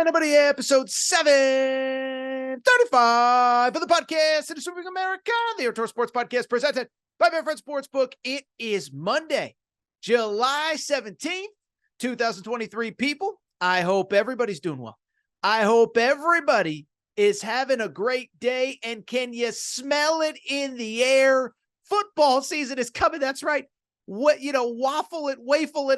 Anybody, episode 735 of the podcast. It is Sweeping America, the Torres Sports Podcast presented by my friend Sportsbook. It is Monday, July 17th, 2023. People, I hope everybody's doing well. I hope everybody is having a great day. And can you smell it in the air? Football season is coming. That's right. Waffle it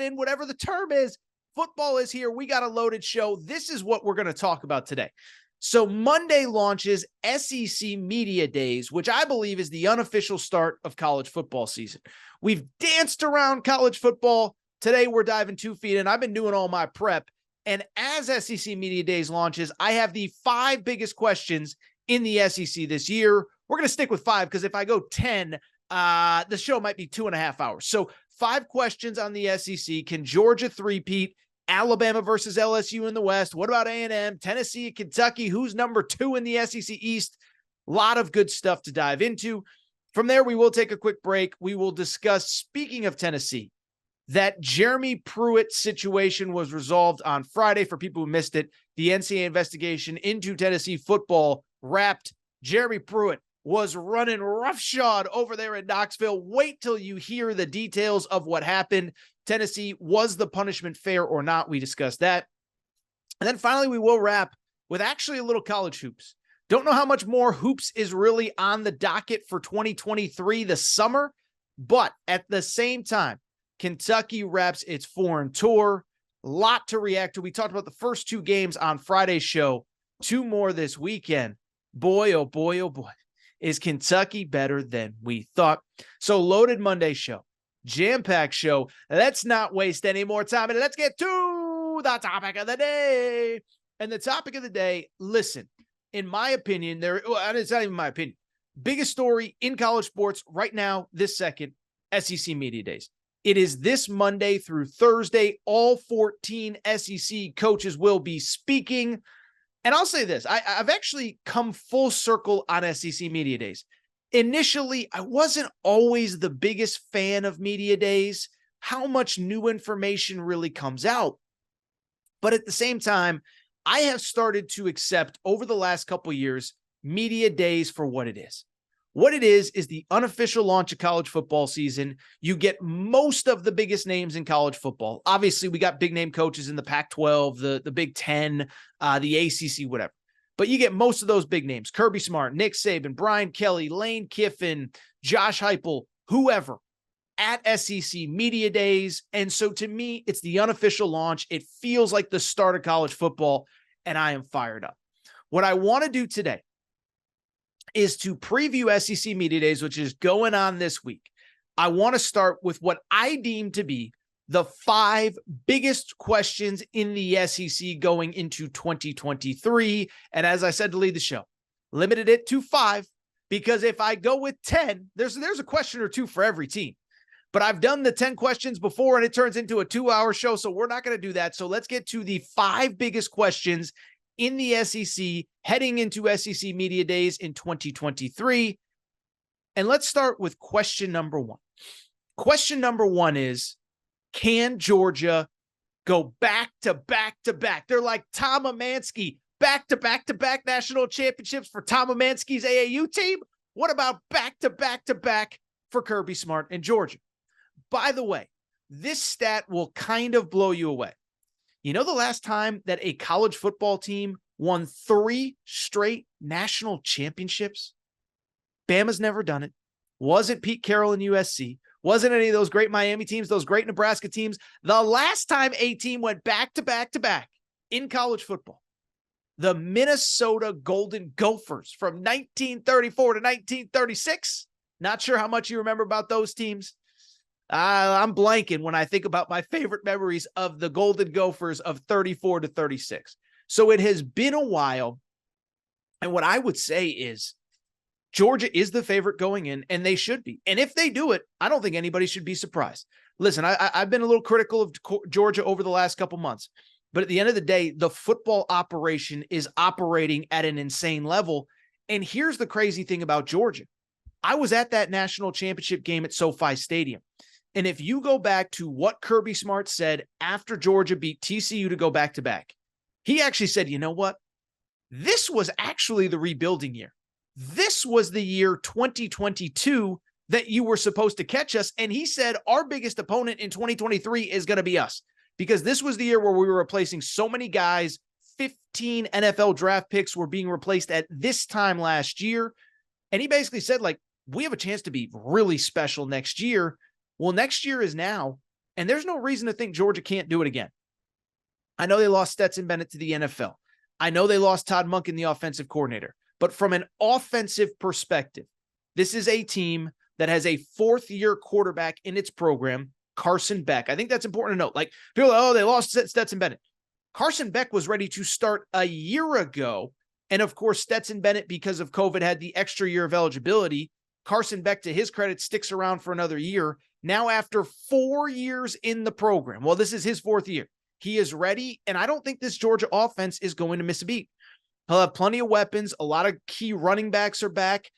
in, whatever the term is. Football is here. We got a loaded show. This is what we're going to talk about today. So Monday launches SEC Media Days, which I believe is the unofficial start of college football season. We've danced around college football. Today we're diving 2 feet in. I've been doing all my prep. And as SEC Media Days launches, I have the 5 biggest questions in the SEC this year. We're going to stick with 5 because if I go 10, the show might be 2.5 hours. So 5 questions on the SEC. Can Georgia three-peat? Alabama versus LSU in the West. What about A&M? Tennessee, Kentucky? Who's number 2 in the SEC East? A lot of good stuff to dive into. From there, we will take a quick break. We will discuss, speaking of Tennessee, that Jeremy Pruitt situation was resolved on Friday. For people who missed it, the NCAA investigation into Tennessee football wrapped. Jeremy Pruitt was running roughshod over there in Knoxville. Wait till you hear the details of what happened. Tennessee, was the punishment fair or not? We discussed that. And then finally, we will wrap with actually a little college hoops. Don't know how much more hoops is really on the docket for 2023 this summer, but at the same time, Kentucky wraps its foreign tour. A lot to react to. We talked about the first 2 games on Friday's show. 2 more this weekend. Boy, oh boy, oh boy. Is Kentucky better than we thought? So loaded Monday show. Jam-packed show. Let's not waste any more time and let's get to the topic of the day. And the topic of the day, listen, in my opinion, it's not even my opinion. Biggest story in college sports right now, this second, SEC Media Days. It is this Monday through Thursday. All 14 SEC coaches will be speaking. And I'll say this, I've actually come full circle on SEC Media Days. Initially, I wasn't always the biggest fan of Media Days, how much new information really comes out. But at the same time, I have started to accept over the last couple of years, Media Days for what it is. What it is the unofficial launch of college football season. You get most of the biggest names in college football. Obviously, we got big name coaches in the Pac-12, the Big Ten, the ACC, whatever. But you get most of those big names. Kirby Smart, Nick Saban, Brian Kelly, Lane Kiffin, Josh Heupel, whoever at SEC Media Days. And so to me, it's the unofficial launch. It feels like the start of college football, and I am fired up. What I want to do today is to preview SEC Media Days, which is going on this week. I want to start with what I deem to be the 5 biggest questions in the SEC going into 2023. And as I said to lead the show, limited it to 5, because if I go with 10, there's a question or 2 for every team. But I've done the 10 questions before and it turns into a 2-hour show, so we're not going to do that. So let's get to the 5 biggest questions in the SEC heading into SEC Media Days in 2023. And let's start with question number 1. Question number 1 is, can Georgia go back to back to back? They're like Tom Amansky, back to back to back national championships for Tom Amansky's AAU team. What about back to back to back for Kirby Smart and Georgia? By the way, this stat will kind of blow you away. You know the last time that a college football team won 3 straight national championships? Bama's never done it. Wasn't Pete Carroll in USC. Wasn't any of those great Miami teams, those great Nebraska teams. The last time a team went back to back to back in college football, the Minnesota Golden Gophers from 1934 to 1936. Not sure how much you remember about those teams. I'm blanking when I think about my favorite memories of the Golden Gophers of 34 to 36. So it has been a while. And what I would say is, Georgia is the favorite going in, and they should be. And if they do it, I don't think anybody should be surprised. Listen, I've been a little critical of Georgia over the last couple months, but at the end of the day, the football operation is operating at an insane level. And here's the crazy thing about Georgia. I was at that national championship game at SoFi Stadium. And if you go back to what Kirby Smart said after Georgia beat TCU to go back to back, He actually said, you know what? This was actually the rebuilding year. This was the year 2022 that you were supposed to catch us. And he said our biggest opponent in 2023 is going to be us, because this was the year where we were replacing so many guys. 15 NFL draft picks were being replaced at this time last year. And he basically said, like, we have a chance to be really special next year. Well, next year is now, and there's no reason to think Georgia can't do it again. I know they lost Stetson Bennett to the NFL. I know they lost Todd Monken, the offensive coordinator. But from an offensive perspective, this is a team that has a fourth-year quarterback in its program, Carson Beck. I think that's important to note. Like, people are, oh, they lost Stetson Bennett. Carson Beck was ready to start a year ago. And of course, Stetson Bennett, because of COVID, had the extra year of eligibility. Carson Beck, to his credit, sticks around for another year. Now, after 4 years in the program, well, this is his fourth year. He is ready. And I don't think this Georgia offense is going to miss a beat. He'll have plenty of weapons. A lot of key running backs are back.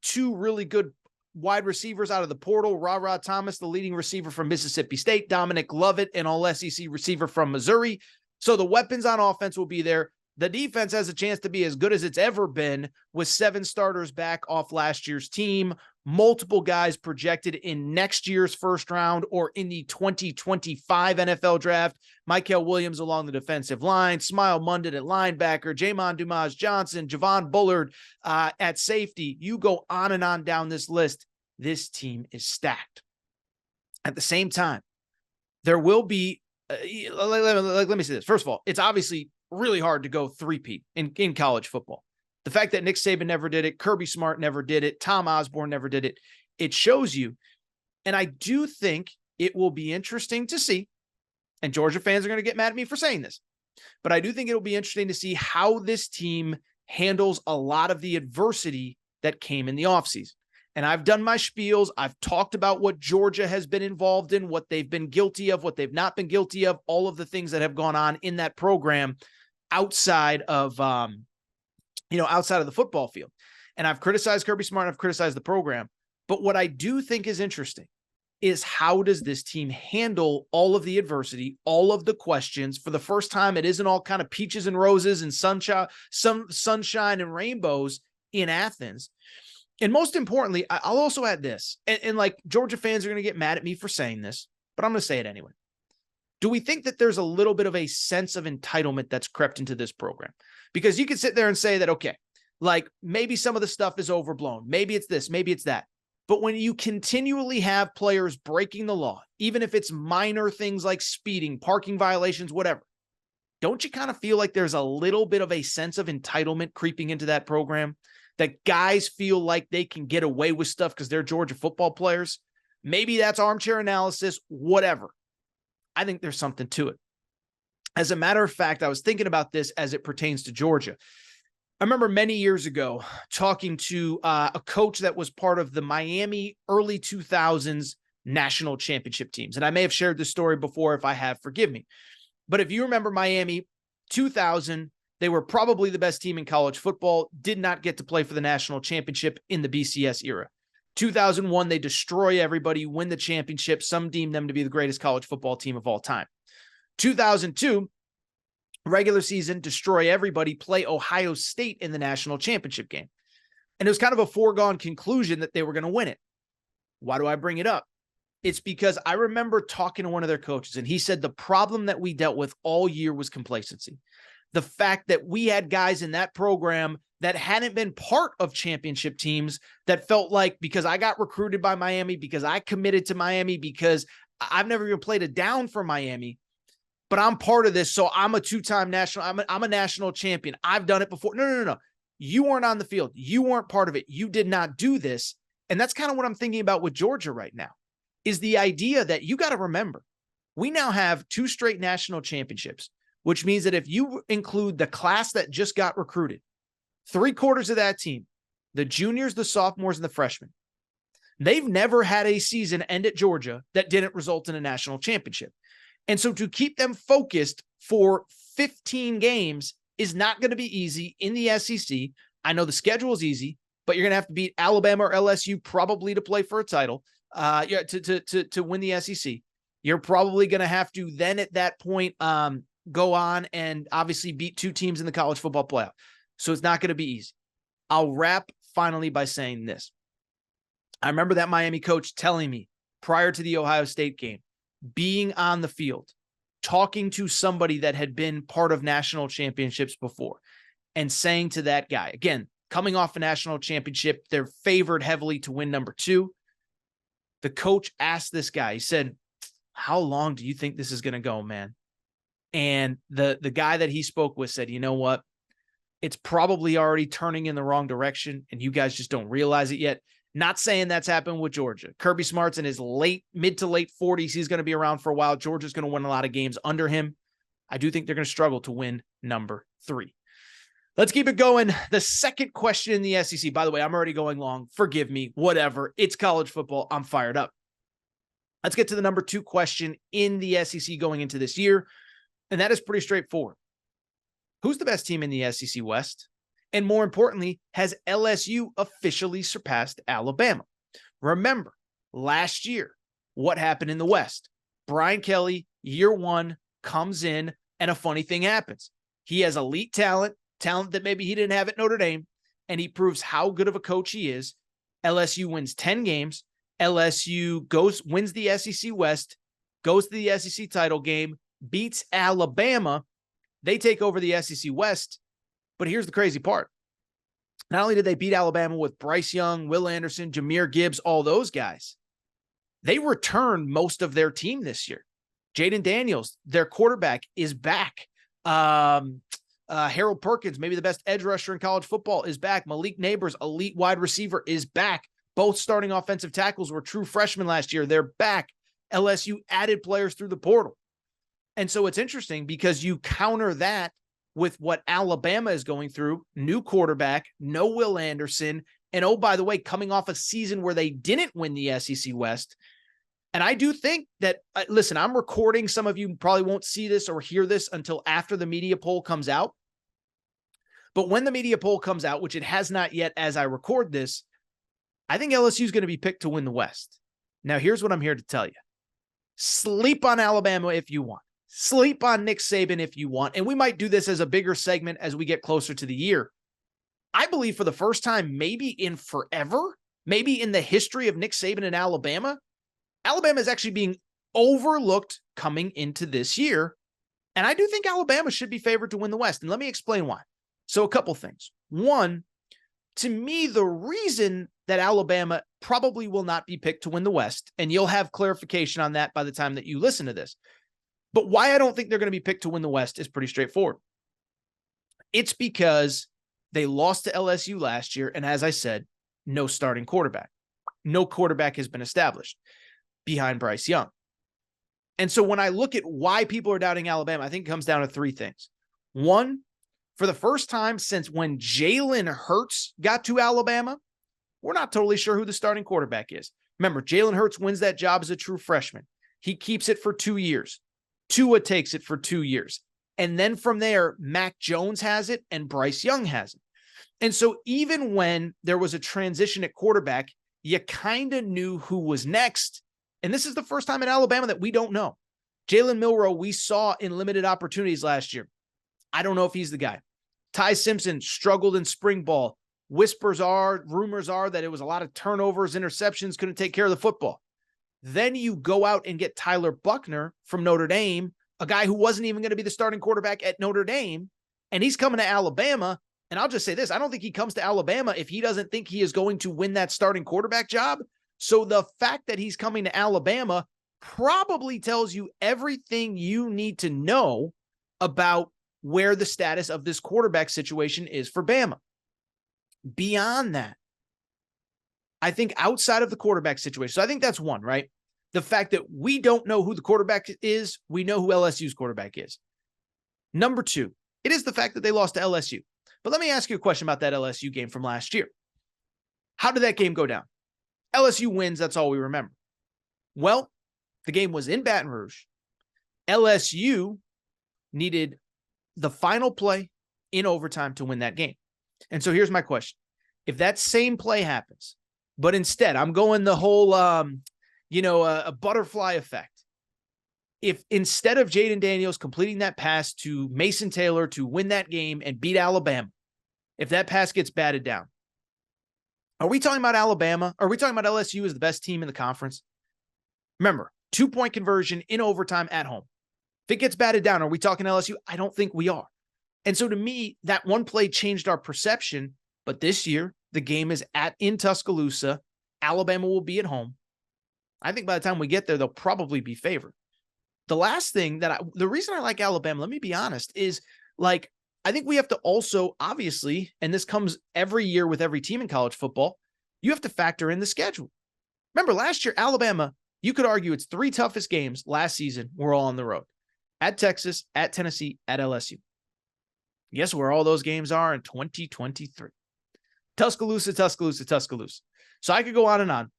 Two really good wide receivers out of the portal. Ra Thomas, the leading receiver from Mississippi State. Dominic Lovett, an all-SEC receiver from Missouri. So the weapons on offense will be there. The defense has a chance to be as good as it's ever been, with 7 starters back off last year's team, multiple guys projected in next year's first round or in the 2025 NFL draft. Michael Williams along the defensive line, Smile Mundon at linebacker, Jamon Dumas-Johnson, Javon Bullard at safety. You go on and on down this list. This team is stacked. At the same time, there will be, let me say this. First of all, it's obviously really hard to go three-peat in college football. The fact that Nick Saban never did it, Kirby Smart never did it, Tom Osborne never did it, it shows you. And I do think it will be interesting to see, and Georgia fans are going to get mad at me for saying this, but I do think it'll be interesting to see how this team handles a lot of the adversity that came in the offseason. And I've done my spiels. I've talked about what Georgia has been involved in, what they've been guilty of, what they've not been guilty of, all of the things that have gone on in that program outside of, outside of the football field. And I've criticized Kirby Smart, and I've criticized the program. But what I do think is interesting is, how does this team handle all of the adversity, all of the questions? For the first time, it isn't all kind of peaches and roses and sunshine and rainbows in Athens. And most importantly, I'll also add this, and like, Georgia fans are going to get mad at me for saying this, but I'm going to say it anyway. Do we think that there's a little bit of a sense of entitlement that's crept into this program? Because you can sit there and say that, okay, like, maybe some of the stuff is overblown. Maybe it's this, maybe it's that. But when you continually have players breaking the law, even if it's minor things like speeding, parking violations, whatever, don't you kind of feel like there's a little bit of a sense of entitlement creeping into that program? That guys feel like they can get away with stuff because they're Georgia football players? Maybe that's armchair analysis, whatever. I think there's something to it. As a matter of fact, I was thinking about this as it pertains to Georgia. I remember many years ago talking to a coach that was part of the Miami early 2000s national championship teams. And I may have shared this story before. If I have, forgive me. But if you remember Miami 2000, they were probably the best team in college football, did not get to play for the national championship in the BCS era. 2001, they destroy everybody, win the championship. Some deem them to be the greatest college football team of all time. 2002, regular season, destroy everybody, play Ohio State in the national championship game. And it was kind of a foregone conclusion that they were going to win it. Why do I bring it up? It's because I remember talking to one of their coaches, and he said the problem that we dealt with all year was complacency. The fact that we had guys in that program that hadn't been part of championship teams that felt like, because I got recruited by Miami, because I committed to Miami, because I've never even played a down for Miami, but I'm part of this. So I'm a two-time national, I'm a national champion. I've done it before. No. You weren't on the field. You weren't part of it. You did not do this. And that's kind of what I'm thinking about with Georgia right now, is the idea that you got to remember, we now have 2 straight national championships, which means that if you include the class that just got recruited, 3/4 of that team, the juniors, the sophomores, and the freshmen, they've never had a season end at Georgia that didn't result in a national championship. And so to keep them focused for 15 games is not going to be easy in the SEC. I know the schedule is easy, but you're going to have to beat Alabama or LSU probably to play for a title, to win the SEC. You're probably going to have to then at that point go on and obviously beat two teams in the college football playoff. So it's not going to be easy. I'll wrap finally by saying this. I remember that Miami coach telling me prior to the Ohio State game, being on the field, talking to somebody that had been part of national championships before, and saying to that guy, again, coming off a national championship, they're favored heavily to win number 2. The coach asked this guy, he said, how long do you think this is going to go, man? And the guy that he spoke with said, you know what? It's probably already turning in the wrong direction, and you guys just don't realize it yet. Not saying that's happened with Georgia. Kirby Smart's in his mid to late 40s. He's going to be around for a while. Georgia's going to win a lot of games under him. I do think they're going to struggle to win number 3. Let's keep it going. The second question in the SEC. By the way, I'm already going long. Forgive me. Whatever. It's college football. I'm fired up. Let's get to the number 2 question in the SEC going into this year. And that is pretty straightforward. Who's the best team in the SEC West? And more importantly, has LSU officially surpassed Alabama? Remember, last year, what happened in the West? Brian Kelly, year 1, comes in, and a funny thing happens. He has elite talent that maybe he didn't have at Notre Dame, and he proves how good of a coach he is. LSU wins 10 games. LSU wins the SEC West, goes to the SEC title game, beats Alabama. They take over the SEC West. But here's the crazy part. Not only did they beat Alabama with Bryce Young, Will Anderson, Jahmyr Gibbs, all those guys, they returned most of their team this year. Jaden Daniels, their quarterback, is back. Harold Perkins, maybe the best edge rusher in college football, is back. Malik Neighbors, elite wide receiver, is back. Both starting offensive tackles were true freshmen last year. They're back. LSU added players through the portal. And so it's interesting because you counter that with what Alabama is going through, new quarterback, no Will Anderson, and oh, by the way, coming off a season where they didn't win the SEC West. And I do think that, listen, I'm recording. Some of you probably won't see this or hear this until after the media poll comes out. But when the media poll comes out, which it has not yet as I record this, I think LSU is going to be picked to win the West. Now, here's what I'm here to tell you. Sleep on Alabama if you want. Sleep on Nick Saban if you want. And we might do this as a bigger segment as we get closer to the year. I believe for the first time, maybe in forever, maybe in the history of Nick Saban and Alabama is actually being overlooked coming into this year. And I do think Alabama should be favored to win the West. And let me explain why. So a couple things. One, to me, the reason that Alabama probably will not be picked to win the West, and you'll have clarification on that by the time that you listen to this, but why I don't think they're going to be picked to win the West is pretty straightforward. It's because they lost to LSU last year, and as I said, no starting quarterback. No quarterback has been established behind Bryce Young. And so when I look at why people are doubting Alabama, I think it comes down to 3 things. One, for the first time since when Jalen Hurts got to Alabama, we're not totally sure who the starting quarterback is. Remember, Jalen Hurts wins that job as a true freshman. He keeps it for 2 years. Tua takes it for 2 years. And then from there, Mac Jones has it and Bryce Young has it. And so even when there was a transition at quarterback, you kind of knew who was next. And this is the first time in Alabama that we don't know. Jalen Milroe, we saw in limited opportunities last year. I don't know if he's the guy. Ty Simpson struggled in spring ball. Rumors are that it was a lot of turnovers, interceptions, couldn't take care of the football. Then you go out and get Tyler Buckner from Notre Dame, a guy who wasn't even going to be the starting quarterback at Notre Dame, and he's coming to Alabama. And I'll just say this, I don't think he comes to Alabama if he doesn't think he is going to win that starting quarterback job. So the fact that he's coming to Alabama probably tells you everything you need to know about where the status of this quarterback situation is for Bama. Beyond that, I think outside of the quarterback situation, so I think that's one, right? The fact that we don't know who the quarterback is, we know who LSU's quarterback is. Number 2, it is the fact that they lost to LSU. But let me ask you a question about that LSU game from last year. How did that game go down? LSU wins, that's all we remember. Well, the game was in Baton Rouge. LSU needed the final play in overtime to win that game. And so here's my question. If that same play happens, but instead I'm going the whole, a butterfly effect. if instead of Jaden Daniels completing that pass to Mason Taylor to win that game and beat Alabama, if that pass gets batted down, are we talking about Alabama? Are we talking about LSU as the best team in the conference? Remember, 2-point conversion in overtime at home. If it gets batted down, are we talking LSU? I don't think we are. And so to me, that one play changed our perception. But this year, the game is in Tuscaloosa. Alabama will be at home. I think by the time we get there, they'll probably be favored. The last thing the reason I like Alabama, let me be honest, is like, I think we have to also, obviously, and this comes every year with every team in college football, you have to factor in the schedule. Remember, last year, Alabama, you could argue its 3 toughest games last season were all on the road. At Texas, at Tennessee, at LSU. Guess where all those games are in 2023? Tuscaloosa, Tuscaloosa, Tuscaloosa. So I could go on and on.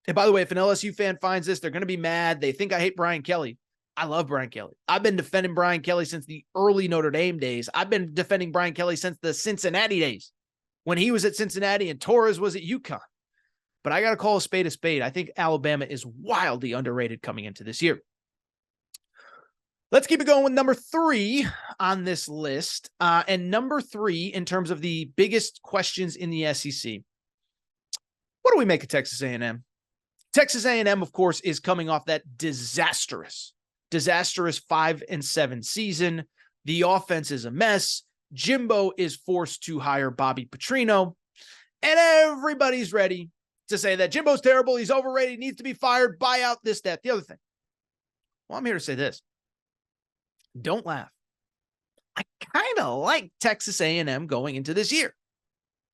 And by the way, if an LSU fan finds this, they're going to be mad. They think I hate Brian Kelly. I love Brian Kelly. I've been defending Brian Kelly since the early Notre Dame days. I've been defending Brian Kelly since the Cincinnati days when he was at Cincinnati and Torres was at UConn. But I got to call a spade a spade. I think Alabama is wildly underrated coming into this year. Let's keep it going with number 3 on this list. And number 3, in terms of the biggest questions in the SEC, what do we make of Texas A&M? Texas A&M, of course, is coming off that disastrous 5-7 season. The offense is a mess. Jimbo is forced to hire Bobby Petrino. And everybody's ready to say that Jimbo's terrible. He's overrated. He needs to be fired. Buy out this, that, the other thing. Well, I'm here to say this. Don't laugh. I kind of like Texas A&M going into this year.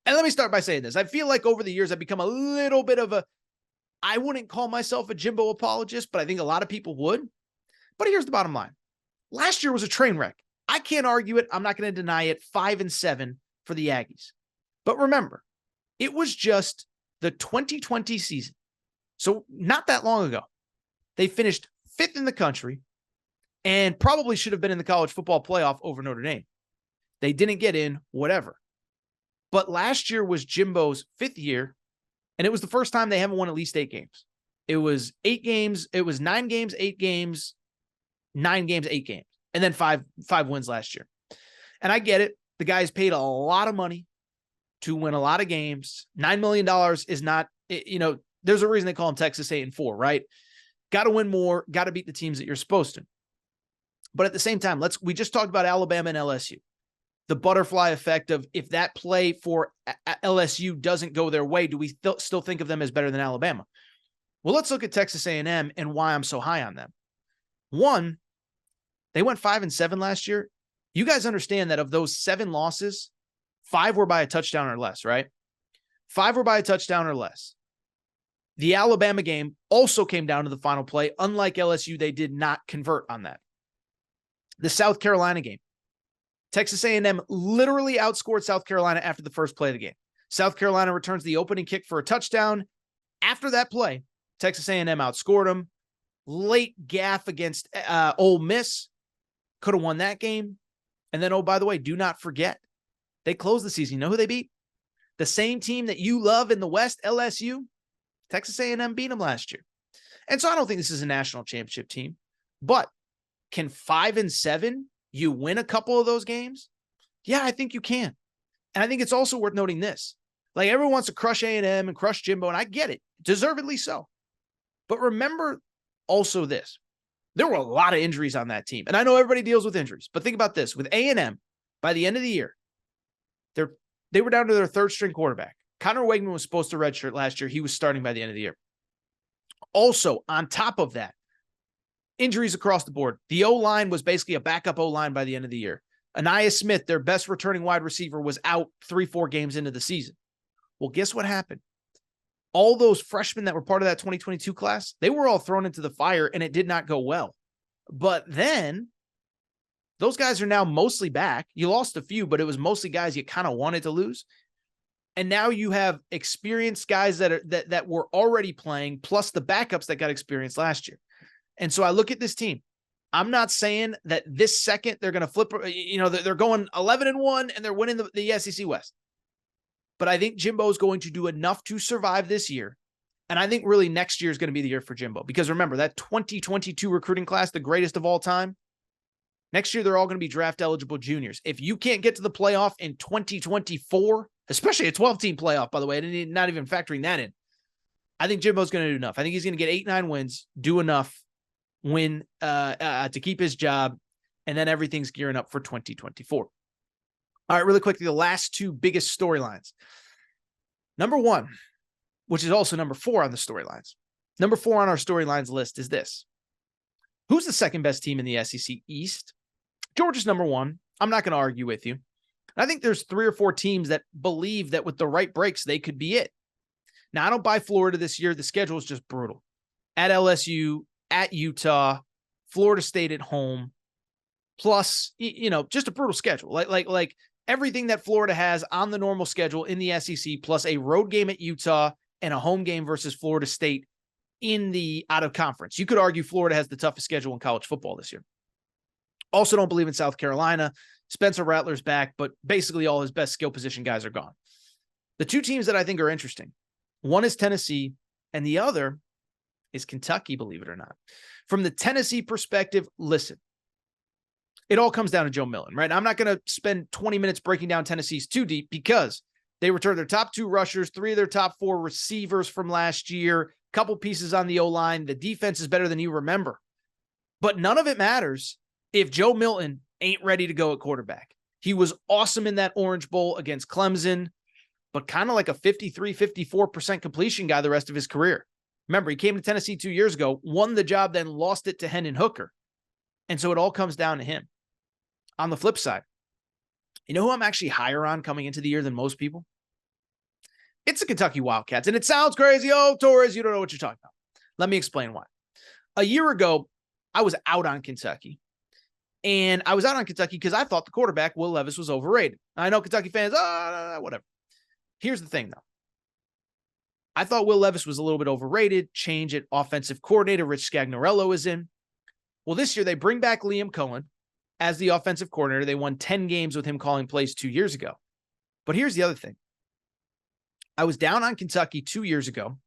And let me start by saying this. I feel like over the years, I've become a little bit of I wouldn't call myself a Jimbo apologist, but I think a lot of people would. But here's the bottom line. Last year was a train wreck. I can't argue it. I'm not going to deny it. 5-7 for the Aggies. But remember, it was just the 2020 season. So not that long ago. They finished 5th in the country and probably should have been in the college football playoff over Notre Dame. They didn't get in, whatever. But last year was Jimbo's 5th year, and it was the first time they haven't won at least 8 games. It was 8 games. It was 9 games, 8 games, 9 games, 8 games, and then 5 wins last year. And I get it. The guys paid a lot of money to win a lot of games. $9 million is not, there's a reason they call them Texas 8-4, right? Got to win more, got to beat the teams that you're supposed to. But at the same time, we just talked about Alabama and LSU. The butterfly effect of if that play for LSU doesn't go their way, do we still think of them as better than Alabama? Well, let's look at Texas A&M and why I'm so high on them. One, they went 5-7 last year. You guys understand that of those 7 losses, 5 were by a touchdown or less, right? 5 were by a touchdown or less. The Alabama game also came down to the final play. Unlike LSU, they did not convert on that. The South Carolina game, Texas A&M literally outscored South Carolina after the first play of the game. South Carolina returns the opening kick for a touchdown. After that play, Texas A&M outscored them. Late gaffe against Ole Miss. Could have won that game. And then, oh, by the way, do not forget, they closed the season. You know who they beat? The same team that you love in the West, LSU. Texas A&M beat them last year. And so I don't think this is a national championship team. But can 5-7 you win a couple of those games? Yeah, I think you can. And I think it's also worth noting this. Like, everyone wants to crush A&M and crush Jimbo, and I get it. Deservedly so. But remember also this. There were a lot of injuries on that team. And I know everybody deals with injuries. But think about this. With A&M, by the end of the year, they were down to their 3rd-string quarterback. Connor Wegman was supposed to redshirt last year. He was starting by the end of the year. Also, on top of that, injuries across the board. The O-line was basically a backup O-line by the end of the year. Anaya Smith, their best returning wide receiver, was out 3-4 games into the season. Well, guess what happened? All those freshmen that were part of that 2022 class, they were all thrown into the fire, and it did not go well. But then those guys are now mostly back. You lost a few, but it was mostly guys you kind of wanted to lose. And now you have experienced guys that were already playing, plus the backups that got experienced last year. And so I look at this team. I'm not saying that this second they're going to flip, they're going 11-1 and they're winning the SEC West. But I think Jimbo is going to do enough to survive this year And I think really next year is going to be the year for Jimbo, because remember that 2022 recruiting class, the greatest of all time, next year they're all going to be draft eligible juniors. If you can't get to the playoff in 2024, especially a 12-team playoff, by the way, not even factoring that in, I think Jimbo's going to do enough. I think he's going to get 8-9 wins, do enough win to keep his job, and then everything's gearing up for 2024. All right, really quickly, the last two biggest storylines. Number one, which is also number 4 on the storylines. Number 4 on our storylines list is this. Who's the second best team in the SEC East? Georgia's number 1. I'm not going to argue with you. I think there's 3 or 4 teams that believe that with the right breaks, they could be it. Now, I don't buy Florida this year. The schedule is just brutal. At LSU, at Utah, Florida State at home, plus, just a brutal schedule. Like everything that Florida has on the normal schedule in the SEC, plus a road game at Utah and a home game versus Florida State in the out of conference. You could argue Florida has the toughest schedule in college football this year. Also don't believe in South Carolina. Spencer Rattler's back, but basically all his best skill position guys are gone. The 2 teams that I think are interesting, one is Tennessee and the other is Kentucky, believe it or not. From the Tennessee perspective, listen, it all comes down to Joe Milton, right? I'm not going to spend 20 minutes breaking down Tennessee's too deep because they returned their top 2 rushers, 3 of their top 4 receivers from last year, couple pieces on the O-line. The defense is better than you remember. But none of it matters if Joe Milton ain't ready to go at quarterback. He was awesome in that Orange Bowl against Clemson, but kind of like a 53, 54% completion guy the rest of his career. Remember, he came to Tennessee 2 years ago, won the job, then lost it to Hendon Hooker. And so it all comes down to him. On the flip side, you know who I'm actually higher on coming into the year than most people? It's the Kentucky Wildcats. And it sounds crazy. Oh, Torres, you don't know what you're talking about. Let me explain why. A year ago, I was out on Kentucky. And I was out on Kentucky because I thought the quarterback, Will Levis, was overrated. I know Kentucky fans, whatever. Here's the thing, though. I thought Will Levis was a little bit overrated. Change at offensive coordinator. Rich Scagnarello is in. Well, this year they bring back Liam Cohen as the offensive coordinator. They won 10 games with him calling plays 2 years ago. But here's the other thing. I was down on Kentucky 2 years ago.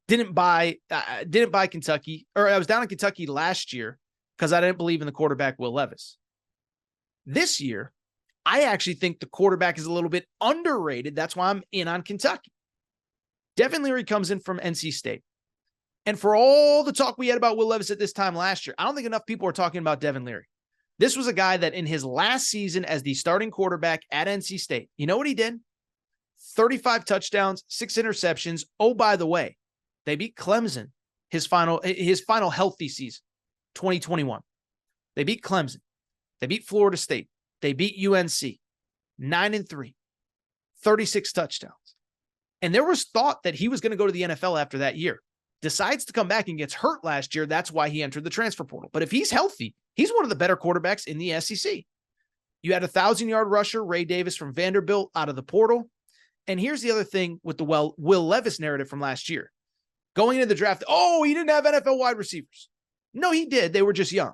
Didn't buy Kentucky, or I was down on Kentucky last year because I didn't believe in the quarterback, Will Levis. This year, I actually think the quarterback is a little bit underrated. That's why I'm in on Kentucky. Devin Leary comes in from NC State. And for all the talk we had about Will Levis at this time last year, I don't think enough people are talking about Devin Leary. This was a guy that in his last season as the starting quarterback at NC State, you know what he did? 35 touchdowns, 6 interceptions. Oh, by the way, they beat Clemson his final healthy season, 2021. They beat Clemson. They beat Florida State. They beat UNC, 9-3, 36 touchdowns. And there was thought that he was going to go to the NFL after that year. Decides to come back and gets hurt last year. That's why he entered the transfer portal. But if he's healthy, he's one of the better quarterbacks in the SEC. You had a 1,000-yard rusher, Ray Davis from Vanderbilt, out of the portal. And here's the other thing with the Will Levis narrative from last year. Going into the draft, he didn't have NFL wide receivers. No, he did. They were just young.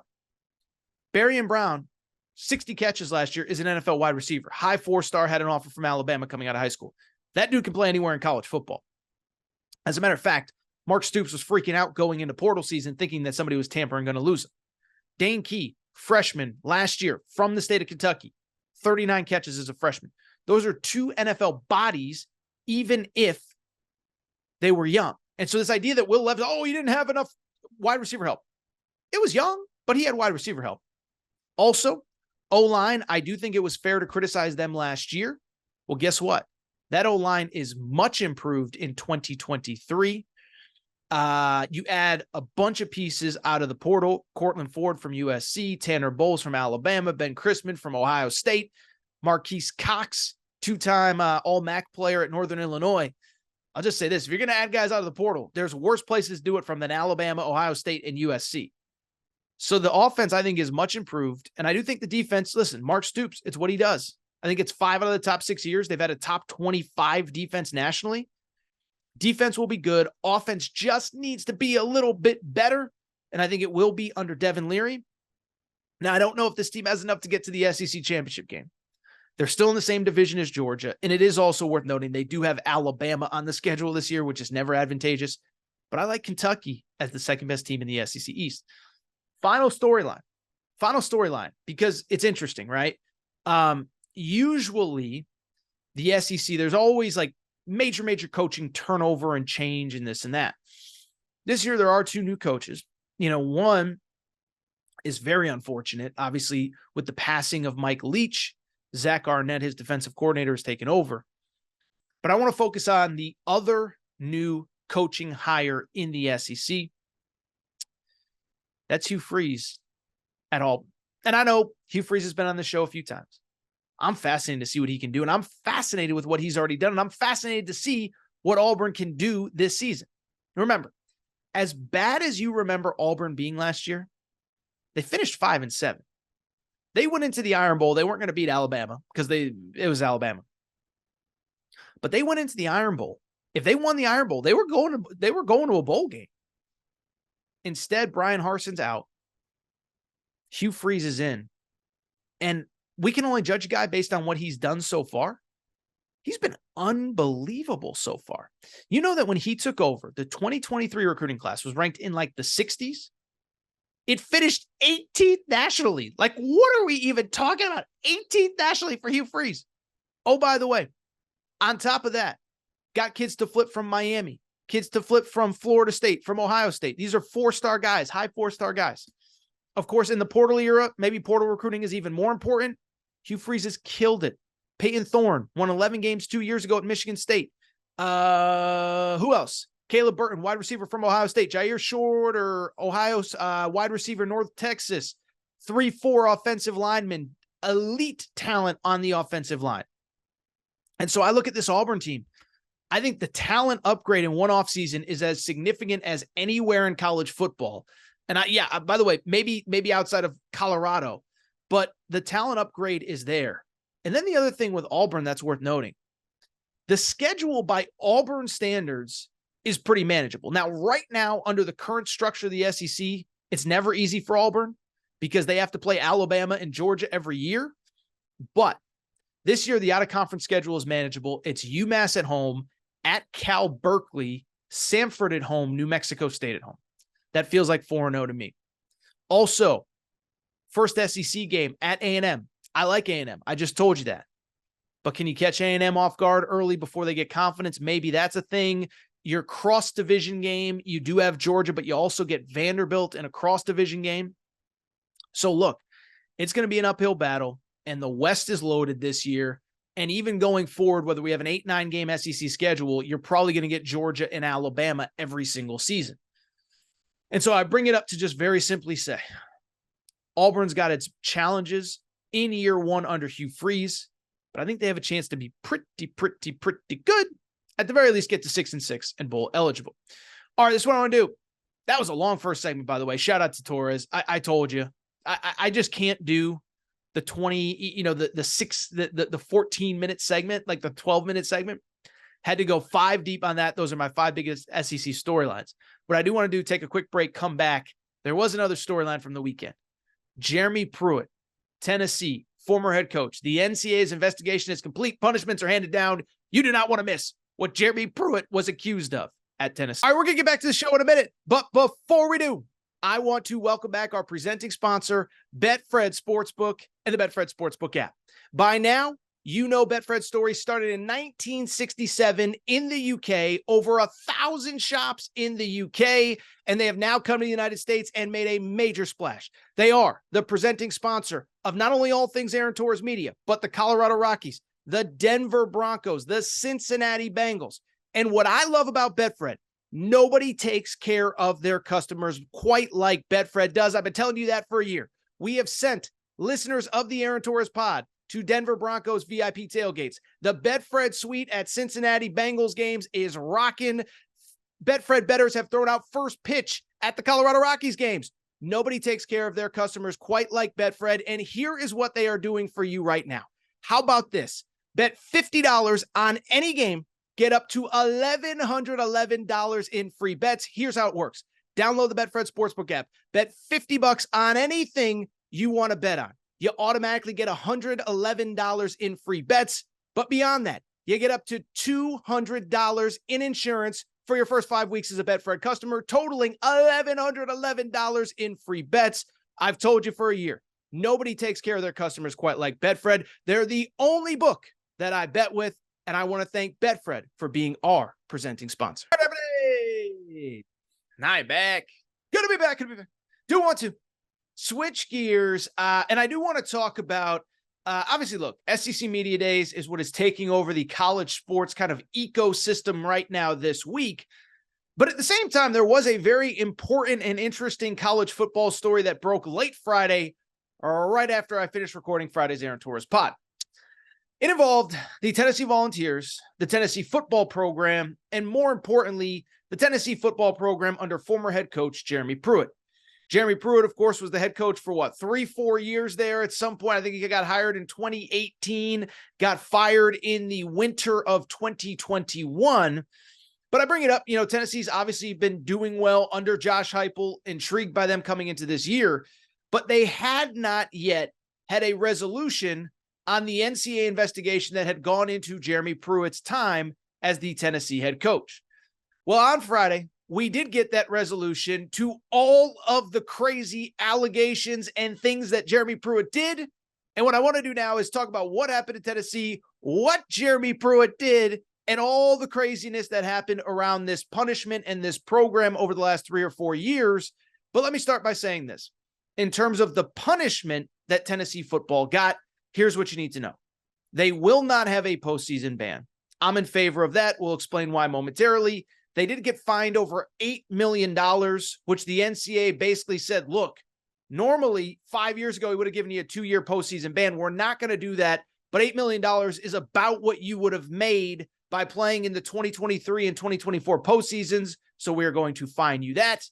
Barrion Brown, 60 catches last year, is an NFL wide receiver. High 4-star, had an offer from Alabama coming out of high school. That dude can play anywhere in college football. As a matter of fact, Mark Stoops was freaking out going into portal season thinking that somebody was tampering, going to lose him. Dane Key, freshman last year from the state of Kentucky, 39 catches as a freshman. Those are 2 NFL bodies, even if they were young. And so this idea that Will Levis, he didn't have enough wide receiver help. It was young, but he had wide receiver help. Also, O-line, I do think it was fair to criticize them last year. Well, guess what? That O-line is much improved in 2023. You add a bunch of pieces out of the portal. Cortland Ford from USC, Tanner Bowles from Alabama, Ben Chrisman from Ohio State, Marquise Cox, 2-time All-MAC player at Northern Illinois. I'll just say this. If you're going to add guys out of the portal, there's worse places to do it from than Alabama, Ohio State, and USC. So the offense, I think, is much improved. And I do think the defense, listen, Mark Stoops, it's what he does. I think it's 5 out of the top 6 years. They've had a top 25 defense nationally. Defense will be good. Offense just needs to be a little bit better. And I think it will be under Devin Leary. Now, I don't know if this team has enough to get to the SEC championship game. They're still in the same division as Georgia. And it is also worth noting they do have Alabama on the schedule this year, which is never advantageous. but I like Kentucky as the second best team in the SEC East. Final storyline, because it's interesting, right? Usually the SEC, there's always like major coaching turnover and change and this and that. This year, there are two new coaches. One is very unfortunate. Obviously, with the passing of Mike Leach, Zach Arnett, his defensive coordinator, has taken over. But I want to focus on the other new coaching hire in the SEC. That's Hugh Freeze at Auburn. And I know Hugh Freeze has been on the show a few times. I'm fascinated to see what he can do, and I'm fascinated with what he's already done, and I'm fascinated to see what Auburn can do this season. Remember, as bad as you remember Auburn being last year, they finished 5-7. They went into the Iron Bowl. They weren't going to beat Alabama because it was Alabama. But they went into the Iron Bowl. If they won the Iron Bowl, they were going to a bowl game. Instead, Brian Harsin's out. Hugh Freeze is in. And we can only judge a guy based on what he's done so far. He's been unbelievable so far. You know that when he took over, the 2023 recruiting class was ranked in like the 60s. It finished 18th nationally. Like, what are we even talking about? 18th nationally for Hugh Freeze. Oh, by the way, on top of that, got kids to flip from Miami, kids to flip from Florida State, from Ohio State. These are 4-star guys, high 4-star guys. Of course, in the portal era, maybe portal recruiting is even more important. Hugh Freeze has killed it. Peyton Thorne won 11 games 2 years ago at Michigan State. Who else? Caleb Burton, wide receiver from Ohio State. Jair Shorter, Ohio's wide receiver, North Texas. 3-4 offensive linemen. Elite talent on the offensive line. And so I look at this Auburn team. I think the talent upgrade in one offseason is as significant as anywhere in college football. And by the way, maybe outside of Colorado, but the talent upgrade is there. And then the other thing with Auburn that's worth noting, the schedule by Auburn standards is pretty manageable. Now, right now, under the current structure of the SEC, it's never easy for Auburn because they have to play Alabama and Georgia every year. But this year, the out-of-conference schedule is manageable. It's UMass at home, at Cal Berkeley, Samford at home, New Mexico State at home. That feels like 4-0 to me. Also, first SEC game at A&M. I like A&M. I just told you that. But can you catch A&M off guard early before they get confidence? Maybe that's a thing. Your cross-division game, you do have Georgia, but you also get Vanderbilt in a cross-division game. So look, it's going to be an uphill battle, and the West is loaded this year. And even going forward, whether we have an 8-9 game SEC schedule, you're probably going to get Georgia and Alabama every single season. And so I bring it up to just very simply say, Auburn's got its challenges in year one under Hugh Freeze, but I think they have a chance to be pretty good. At the very least, get to 6-6 and bowl eligible. All right, this is what I want to do. That was a long first segment, by the way. Shout out to Torres. I told you. I just can't do the 20, the 14-minute segment, like the 12-minute segment. Had to go 5 deep on that. Those are my 5 biggest SEC storylines. What I do want to do, take a quick break, come back. There was another storyline from the weekend. Jeremy Pruitt, Tennessee, former head coach. The NCAA's investigation is complete. Punishments are handed down. You do not want to miss what Jeremy Pruitt was accused of at Tennessee. All right, we're going to get back to the show in a minute. But before we do, I want to welcome back our presenting sponsor, Betfred Sportsbook and the Betfred Sportsbook app. By now, you know Betfred's story started in 1967 in the UK, over 1,000 shops in the UK, and they have now come to the United States and made a major splash. They are the presenting sponsor of not only all things Aaron Torres Media, but the Colorado Rockies, the Denver Broncos, the Cincinnati Bengals. And what I love about Betfred, nobody takes care of their customers quite like Betfred does. I've been telling you that for a year. We have sent listeners of the Aaron Torres pod to Denver Broncos VIP tailgates. The Betfred suite at Cincinnati Bengals games is rocking. Betfred bettors have thrown out first pitch at the Colorado Rockies games. Nobody takes care of their customers quite like Betfred, and here is what they are doing for you right now. How about this? Bet $50 on any game, get up to $1,111 in free bets. Here's how it works. Download the Betfred Sportsbook app. Bet $50 on anything you want to bet on. You automatically get $111 in free bets. But beyond that, you get up to $200 in insurance for your first 5 weeks as a Betfred customer, totaling $1,111 in free bets. I've told you for a year, nobody takes care of their customers quite like Betfred. They're the only book that I bet with, and I want to thank Betfred for being our presenting sponsor. And I'm back. Good to be back. Do want to switch gears, and I do want to talk about, obviously, look, SEC Media Days is what is taking over the college sports kind of ecosystem right now this week. But at the same time, there was a very important and interesting college football story that broke late Friday, or right after I finished recording Friday's Aaron Torres pod. It involved the Tennessee Volunteers, the Tennessee football program, and more importantly, the Tennessee football program under former head coach Jeremy Pruitt. Jeremy Pruitt, of course, was the head coach for 3-4 years there. At some point, I think he got hired in 2018, got fired in the winter of 2021. But I bring it up, Tennessee's obviously been doing well under Josh Heupel, intrigued by them coming into this year, but they had not yet had a resolution on the NCAA investigation that had gone into Jeremy Pruitt's time as the Tennessee head coach. Well, on Friday, we did get that resolution to all of the crazy allegations and things that Jeremy Pruitt did. And what I want to do now is talk about what happened in Tennessee, what Jeremy Pruitt did, and all the craziness that happened around this punishment and this program over the last 3 or 4 years. But let me start by saying this. In terms of the punishment that Tennessee football got, here's what you need to know. They will not have a postseason ban. I'm in favor of that. We'll explain why momentarily. They did get fined over $8 million, which the NCAA basically said, look, normally 5 years ago, we would have given you a 2-year postseason ban. We're not going to do that. But $8 million is about what you would have made by playing in the 2023 and 2024 postseasons. So we're going to fine you that.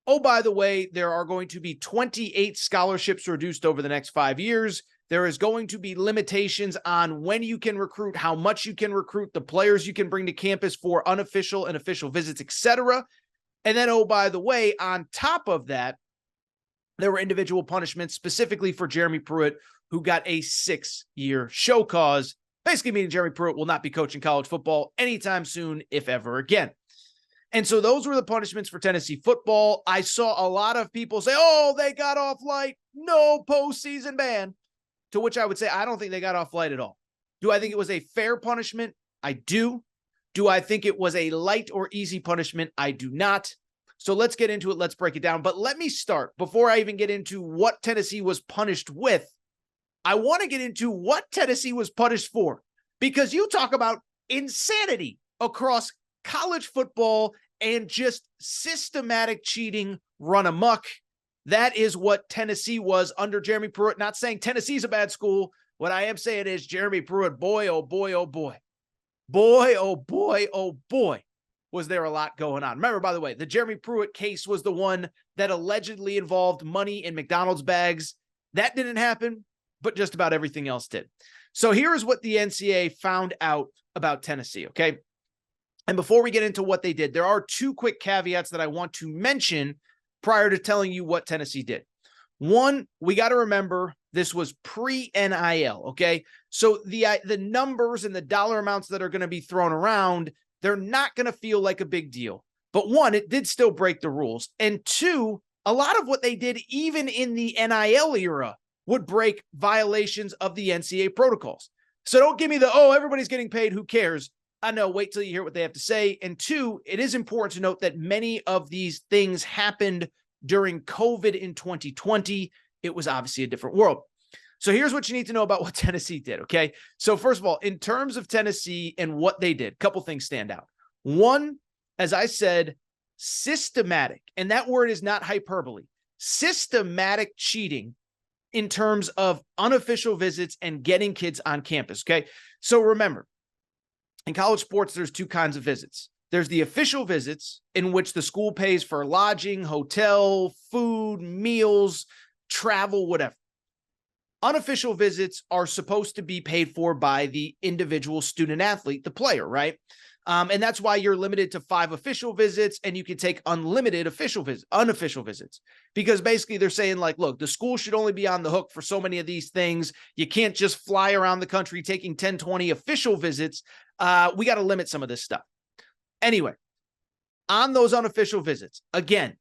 Oh, by the way, there are going to be 28 scholarships reduced over the next 5 years. There is going to be limitations on when you can recruit, how much you can recruit, the players you can bring to campus for unofficial and official visits, etc. And then, oh, by the way, on top of that, there were individual punishments specifically for Jeremy Pruitt, who got a 6-year show cause, basically meaning Jeremy Pruitt will not be coaching college football anytime soon, if ever again. And so those were the punishments for Tennessee football. I saw a lot of people say, oh, they got off light, no postseason ban. To which I would say, I don't think they got off light at all. Do I think it was a fair punishment? I do. Do I think it was a light or easy punishment? I do not. So let's get into it. Let's break it down. But let me start, before I even get into what Tennessee was punished with, I want to get into what Tennessee was punished for. Because you talk about insanity across college football and just systematic cheating run amok. That is what Tennessee was under Jeremy Pruitt. Not saying Tennessee's a bad school. What I am saying is Jeremy Pruitt, boy, oh boy, oh boy. Boy, oh boy, oh boy, was there a lot going on. Remember, by the way, the Jeremy Pruitt case was the one that allegedly involved money in McDonald's bags. That didn't happen, but just about everything else did. So here's what the NCAA found out about Tennessee, okay? And before we get into what they did, there are 2 quick caveats that I want to mention prior to telling you what Tennessee did. One, we got to remember this was pre-NIL, okay? So the numbers and the dollar amounts that are going to be thrown around, they're not going to feel like a big deal. But one, it did still break the rules. And 2, a lot of what they did, even in the NIL era, would break violations of the NCAA protocols. So don't give me the, oh, everybody's getting paid, who cares? I know, wait till you hear what they have to say. And 2, it is important to note that many of these things happened during COVID in 2020. It was obviously a different world. So here's what you need to know about what Tennessee did, okay? So first of all, in terms of Tennessee and what they did, a couple things stand out. One, as I said, systematic, and that word is not hyperbole, systematic cheating in terms of unofficial visits and getting kids on campus, okay? So remember, in college sports, there's 2 kinds of visits. There's the official visits, in which the school pays for lodging, hotel, food, meals, travel, whatever. Unofficial visits are supposed to be paid for by the individual student athlete, the player, right? And that's why you're limited to 5 official visits, and you can take unlimited unofficial visits, because basically they're saying, like, look, the school should only be on the hook for so many of these things. You can't just fly around the country taking 10, 20 official visits. We got to limit some of this stuff. Anyway, On those unofficial visits, again,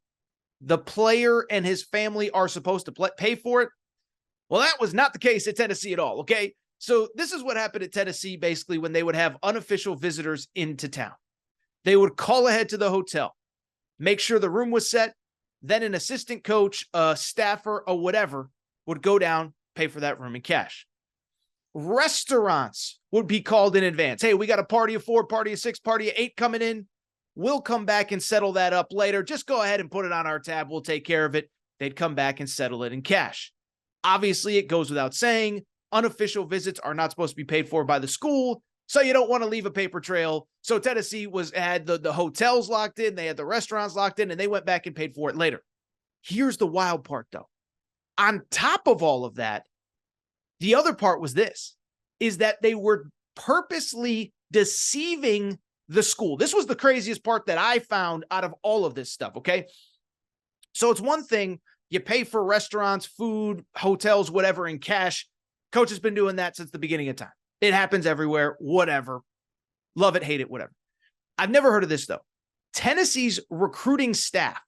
the player and his family are supposed to pay for it. Well, that was not the case at Tennessee at all, okay? So this is what happened at Tennessee, basically, when they would have unofficial visitors into town. They would call ahead to the hotel, make sure the room was set, then an assistant coach, a staffer, or whatever would go down, pay for that room in cash. Restaurants would be called in advance. Hey, we got a party of 4, party of 6, party of 8 coming in. We'll come back and settle that up later. Just go ahead and put it on our tab. We'll take care of it. They'd come back and settle it in cash. Obviously, it goes without saying, unofficial visits are not supposed to be paid for by the school, so you don't want to leave a paper trail. So Tennessee had the hotels locked in, they had the restaurants locked in, and they went back and paid for it later. Here's the wild part, though. On top of all of that, the other part was this, is that they were purposely deceiving the school. This was the craziest part that I found out of all of this stuff, okay? So it's one thing, you pay for restaurants, food, hotels, whatever in cash. Coach has been doing that since the beginning of time. It happens everywhere, whatever. Love it, hate it, whatever. I've never heard of this, though. Tennessee's recruiting staff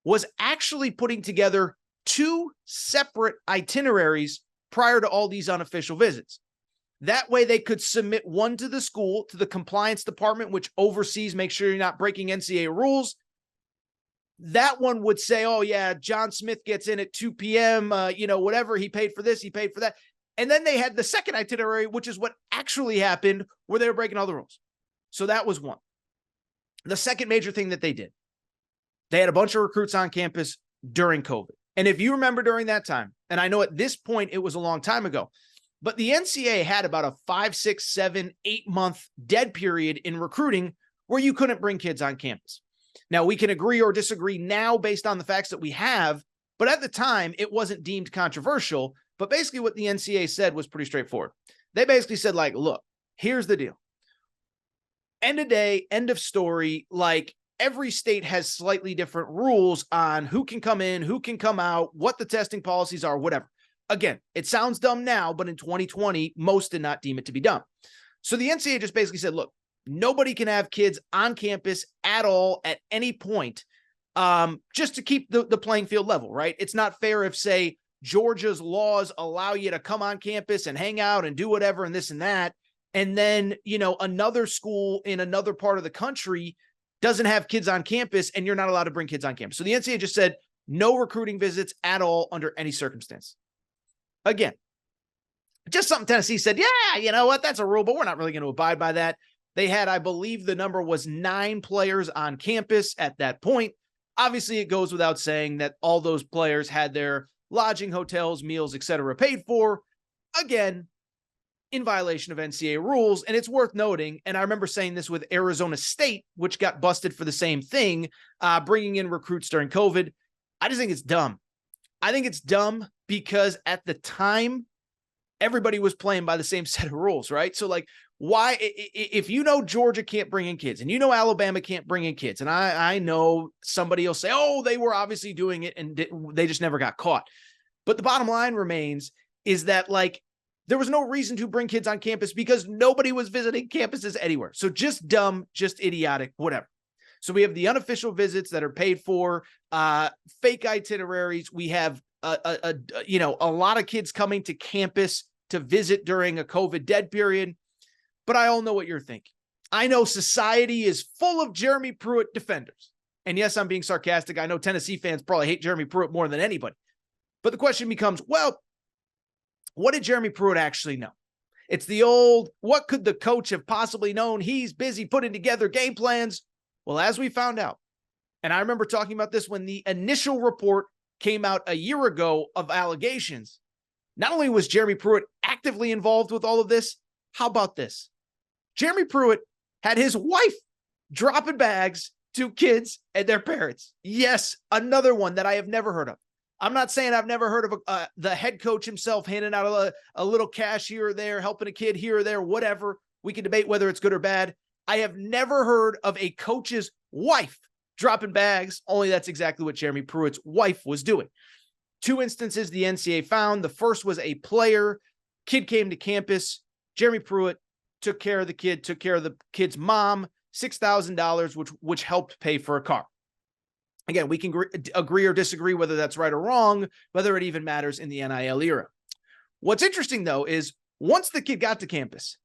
was actually putting together 2 separate itineraries prior to all these unofficial visits. That way they could submit one to the school, to the compliance department, which oversees, make sure you're not breaking NCAA rules. That one would say, oh yeah, John Smith gets in at 2 p.m., whatever, he paid for this, he paid for that. And then they had the second itinerary, which is what actually happened, where they were breaking all the rules. So that was one. The second major thing that they did, they had a bunch of recruits on campus during COVID. And if you remember during that time, and I know at this point it was a long time ago, but the NCAA had about a 5, 6, 7, 8 month dead period in recruiting where you couldn't bring kids on campus. Now, we can agree or disagree now based on the facts that we have, but at the time, it wasn't deemed controversial. But basically what the NCAA said was pretty straightforward. They basically said, like, look, here's the deal. End of day, end of story. Like, every state has slightly different rules on who can come in, who can come out, what the testing policies are, whatever. Again, it sounds dumb now, but in 2020, most did not deem it to be dumb. So the NCAA just basically said, look, nobody can have kids on campus at all at any point, just to keep the playing field level, right? It's not fair if, say, Georgia's laws allow you to come on campus and hang out and do whatever and this and that, and then, another school in another part of the country doesn't have kids on campus and you're not allowed to bring kids on campus. So the NCAA just said no recruiting visits at all under any circumstance. Again, just something Tennessee said, yeah, you know what, that's a rule, but we're not really going to abide by that. They had, I believe the number was 9 players on campus at that point. Obviously, it goes without saying that all those players had their lodging, hotels, meals, etc. paid for, again, in violation of NCAA rules. And it's worth noting, and I remember saying this with Arizona State, which got busted for the same thing, bringing in recruits during COVID. I just think it's dumb. I think it's dumb because at the time, everybody was playing by the same set of rules, right? So, like, why, if Georgia can't bring in kids and Alabama can't bring in kids, and I know somebody will say, oh, they were obviously doing it and they just never got caught. But the bottom line remains is that, like, there was no reason to bring kids on campus because nobody was visiting campuses anywhere. So just dumb, just idiotic, whatever. So we have the unofficial visits that are paid for, fake itineraries. We have a lot of kids coming to campus to visit during a COVID dead period. But I all know what you're thinking. I know society is full of Jeremy Pruitt defenders. And yes, I'm being sarcastic. I know Tennessee fans probably hate Jeremy Pruitt more than anybody. But the question becomes, well, what did Jeremy Pruitt actually know? It's the old, what could the coach have possibly known? He's busy putting together game plans. Well, as we found out, and I remember talking about this when the initial report came out a year ago of allegations, not only was Jeremy Pruitt actively involved with all of this, how about this? Jeremy Pruitt had his wife dropping bags to kids and their parents. Yes, another one that I have never heard of. I'm not saying I've never heard of the head coach himself handing out a little cash here or there, helping a kid here or there, whatever. We can debate whether it's good or bad. I have never heard of a coach's wife dropping bags, only that's exactly what Jeremy Pruitt's wife was doing. 2 instances the NCAA found. The first was a player. Kid came to campus. Jeremy Pruitt took care of the kid, took care of the kid's mom, $6,000, which helped pay for a car. Again, we can agree or disagree whether that's right or wrong, whether it even matters in the NIL era. What's interesting, though, is once the kid got to campus,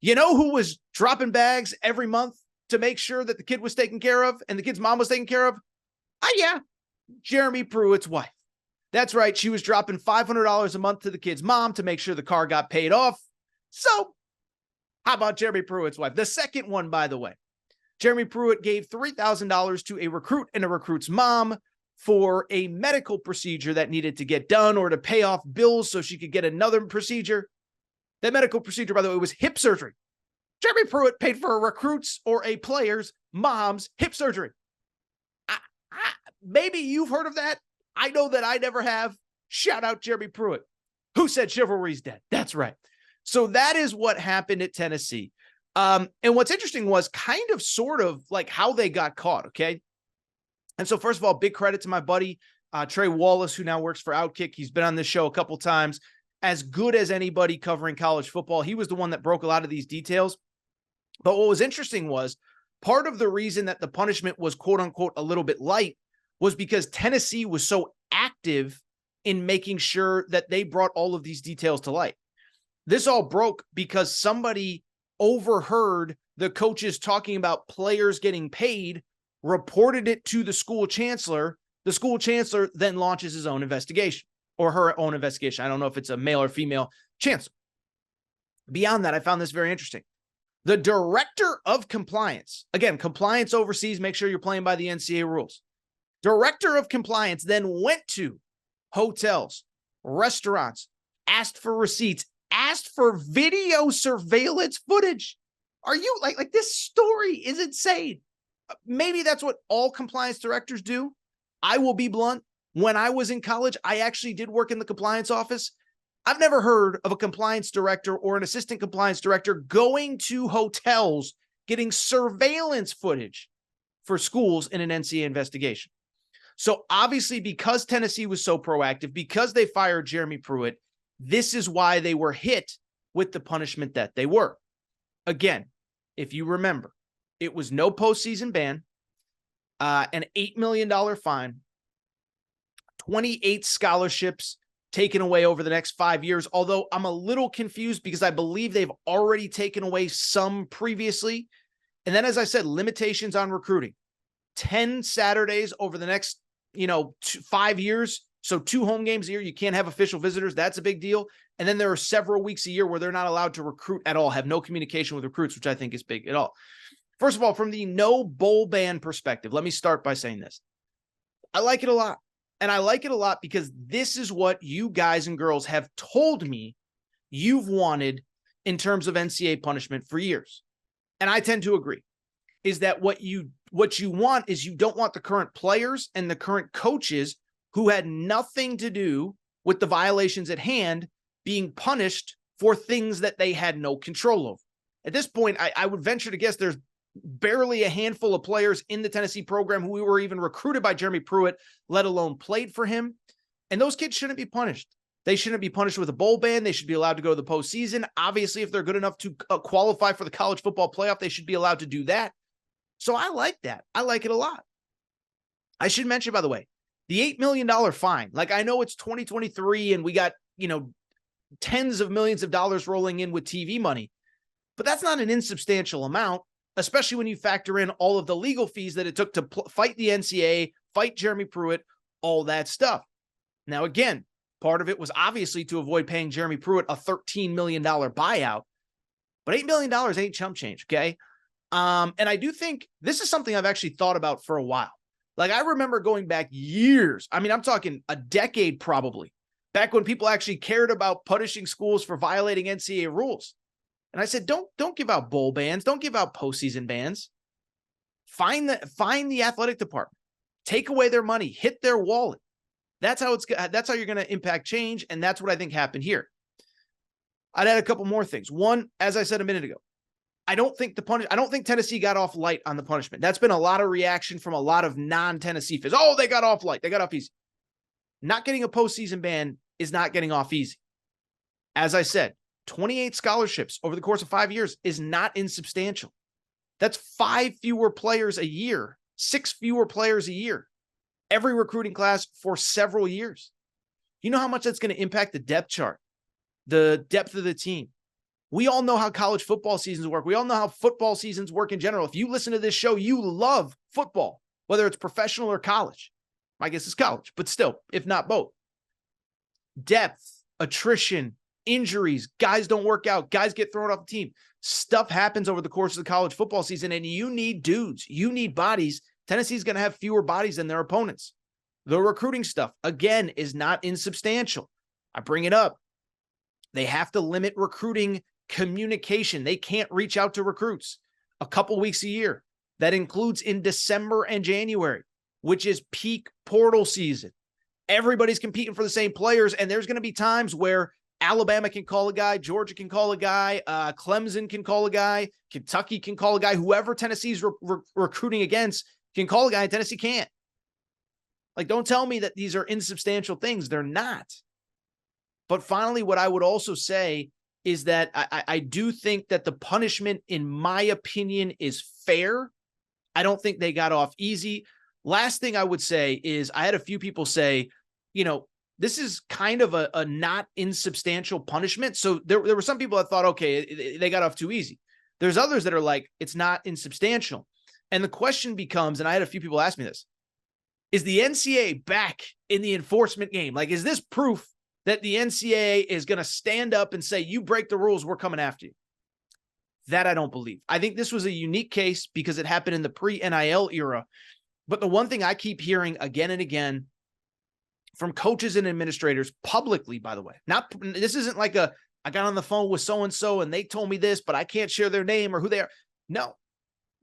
you know who was dropping bags every month to make sure that the kid was taken care of and the kid's mom was taken care of? Yeah, Jeremy Pruitt's wife. That's right. She was dropping $500 a month to the kid's mom to make sure the car got paid off. So how about Jeremy Pruitt's wife? The second one, by the way. Jeremy Pruitt gave $3,000 to a recruit and a recruit's mom for a medical procedure that needed to get done or to pay off bills so she could get another procedure. That medical procedure, by the way, was hip surgery. Jeremy Pruitt paid for a recruit's or a player's mom's hip surgery. Maybe you've heard of that. I know that I never have. Shout out Jeremy Pruitt. Who said chivalry's dead? That's right. So that is what happened at Tennessee. And what's interesting was kind of sort of like how they got caught, okay? And so first of all, big credit to my buddy, Trey Wallace, who now works for Outkick. He's been on this show a couple times. As good as anybody covering college football. He was the one that broke a lot of these details. But what was interesting was part of the reason that the punishment was quote unquote a little bit light was because Tennessee was so active in making sure that they brought all of these details to light. This all broke because somebody overheard the coaches talking about players getting paid, reported it to the school chancellor. The school chancellor then launches his own investigation or her own investigation. I don't know if it's a male or female chancellor. Beyond that, I found this very interesting. The director of compliance, again, compliance oversees, make sure you're playing by the NCAA rules. Director of compliance then went to hotels, restaurants, asked for receipts, asked for video surveillance footage. Are you like this story is insane. Maybe that's what all compliance directors do. I will be blunt. When I was in college, I actually did work in the compliance office. I've never heard of a compliance director or an assistant compliance director going to hotels, getting surveillance footage for schools in an NCAA investigation. So obviously, because Tennessee was so proactive, because they fired Jeremy Pruitt, this is why they were hit with the punishment that they were. Again, if you remember, it was no postseason ban, an $8 million fine, 28 scholarships taken away over the next 5 years, although I'm a little confused because I believe they've already taken away some previously. And then, as I said, limitations on recruiting. 10 Saturdays over the next, 5 years. So 2 home games a year. You can't have official visitors. That's a big deal. And then there are several weeks a year where they're not allowed to recruit at all, have no communication with recruits, which I think is big at all. First of all, from the no bowl ban perspective, let me start by saying this. I like it a lot. And I like it a lot because this is what you guys and girls have told me you've wanted in terms of NCAA punishment for years. And I tend to agree, is that what you want is you don't want the current players and the current coaches who had nothing to do with the violations at hand being punished for things that they had no control over. At this point, I would venture to guess there's barely a handful of players in the Tennessee program who were even recruited by Jeremy Pruitt, let alone played for him. And those kids shouldn't be punished. They shouldn't be punished with a bowl ban. They should be allowed to go to the postseason. Obviously, if they're good enough to qualify for the college football playoff, they should be allowed to do that. So I like that. I like it a lot. I should mention, by the way, the $8 million fine. Like, I know it's 2023 and we got, tens of millions of dollars rolling in with TV money, but that's not an insubstantial amount, especially when you factor in all of the legal fees that it took to fight the NCAA, fight Jeremy Pruitt, all that stuff. Now, again, part of it was obviously to avoid paying Jeremy Pruitt a $13 million buyout, but $8 million ain't chump change, okay? And I do think this is something I've actually thought about for a while. Like, I remember going back years. I mean, I'm talking a decade probably, back when people actually cared about punishing schools for violating NCAA rules. And I said, don't give out bowl bans. Don't give out postseason bans. Find the athletic department, take away their money, hit their wallet. That's how you're going to impact change. And that's what I think happened here. I'd add a couple more things. One, as I said a minute ago, I don't think Tennessee got off light on the punishment. That's been a lot of reaction from a lot of non-Tennessee fans. Oh, they got off light. They got off easy. Not getting a postseason ban is not getting off easy. As I said, 28 scholarships over the course of 5 years is not insubstantial. That's 5 fewer players a year, 6 fewer players a year, every recruiting class for several years. You know how much that's going to impact the depth chart, the depth of the team. We all know how college football seasons work. We all know how football seasons work in general. If you listen to this show, you love football, whether it's professional or college. My guess is college, but still, if not both. Depth, attrition, injuries, guys don't work out, guys get thrown off the team. Stuff happens over the course of the college football season, and you need dudes. You need bodies. Tennessee's going to have fewer bodies than their opponents. The recruiting stuff, again, is not insubstantial. I bring it up. They have to limit recruiting communication. They can't reach out to recruits a couple weeks a year. That includes in December and January, which is peak portal season. Everybody's competing for the same players, and there's going to be times where Alabama can call a guy, Georgia can call a guy, Clemson can call a guy, Kentucky can call a guy, whoever Tennessee's recruiting against can call a guy, and Tennessee can't. Like, don't tell me that these are insubstantial things. They're not. But finally, what I would also say is that I do think that the punishment, in my opinion, is fair. I don't think they got off easy. Last thing I would say is I had a few people say, this is kind of a not insubstantial punishment. So there were some people that thought, okay, they got off too easy. There's others that are like, it's not insubstantial. And the question becomes, and I had a few people ask me this, is the NCAA back in the enforcement game? Like, is this proof that the NCAA is going to stand up and say, you break the rules, we're coming after you? That I don't believe. I think this was a unique case because it happened in the pre-NIL era. But the one thing I keep hearing again and again from coaches and administrators publicly, by the way, this isn't like I got on the phone with so-and-so and they told me this, but I can't share their name or who they are. No,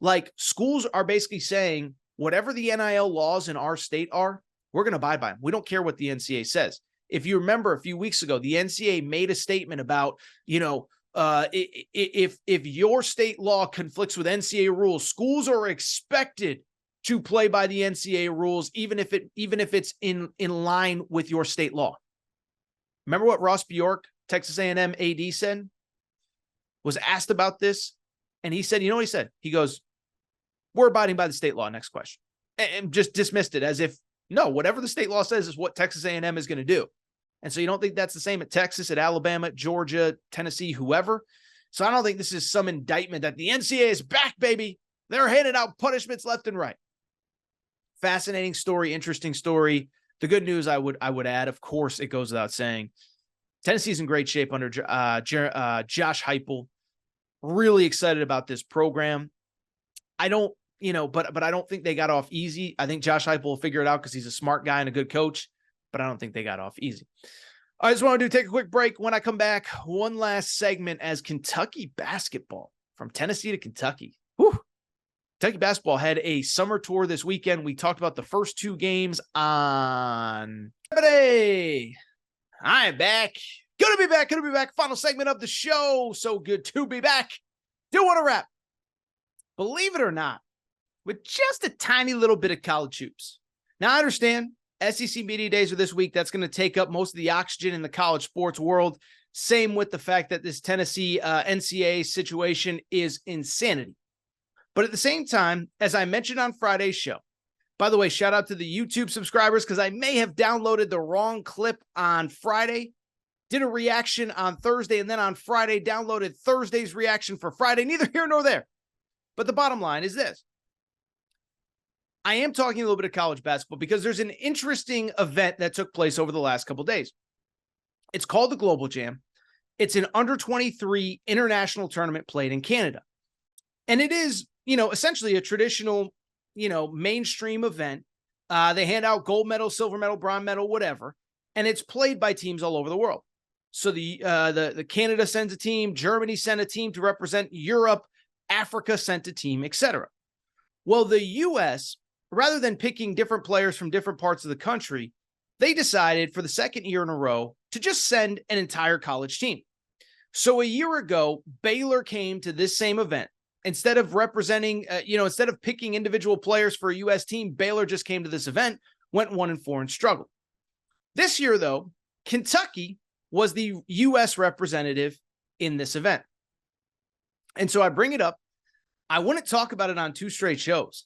like, schools are basically saying whatever the NIL laws in our state are, we're going to abide by them. We don't care what the NCAA says. If you remember a few weeks ago, the NCAA made a statement about, if your state law conflicts with NCAA rules, schools are expected to play by the NCAA rules, even if it's in line with your state law. Remember what Ross Bjork, Texas A&M AD, said? Was asked about this, and he said, you know what he said? He goes, we're abiding by the state law. Next question. And just dismissed it as if, no, whatever the state law says is what Texas A&M is going to do. And so you don't think that's the same at Texas, at Alabama, Georgia, Tennessee, whoever? So I don't think this is some indictment that the NCAA is back, baby. They're handing out punishments left and right. Fascinating story, interesting story. The good news I would add, of course, it goes without saying, Tennessee's in great shape under Josh Heupel. Really excited about this program. I don't, but I don't think they got off easy. I think Josh Heupel will figure it out because he's a smart guy and a good coach, but I don't think they got off easy. I just want to take a quick break. When I come back, one last segment as Kentucky basketball, from Tennessee to Kentucky. Whew. Kentucky basketball had a summer tour this weekend. We talked about the first 2 games on Friday. I'm back. Good to be back. Final segment of the show. So good to be back. Do want to wrap, believe it or not, with just a tiny little bit of college hoops. Now, I understand SEC Media Days are this week. That's going to take up most of the oxygen in the college sports world. Same with the fact that this Tennessee NCAA situation is insanity. But at the same time, as I mentioned on Friday's show, by the way, shout out to the YouTube subscribers because I may have downloaded the wrong clip on Friday, did a reaction on Thursday, and then on Friday downloaded Thursday's reaction for Friday. Neither here nor there. But the bottom line is this. I am talking a little bit of college basketball because there's an interesting event that took place over the last couple of days. It's called the Global Jam. It's an under-23 international tournament played in Canada. And it is, essentially a traditional, mainstream event. They hand out gold medal, silver medal, bronze medal, whatever. And it's played by teams all over the world. So the Canada sends a team, Germany sent a team to represent Europe, Africa sent a team, etc. Well, the U.S., rather than picking different players from different parts of the country, they decided for the second year in a row to just send an entire college team. So a year ago, Baylor came to this same event. Instead of representing, instead of picking individual players for a U.S. team, Baylor just came to this event, went 1-4 and struggled. This year, though, Kentucky was the U.S. representative in this event. And so I bring it up. I wouldn't talk about it on 2 straight shows,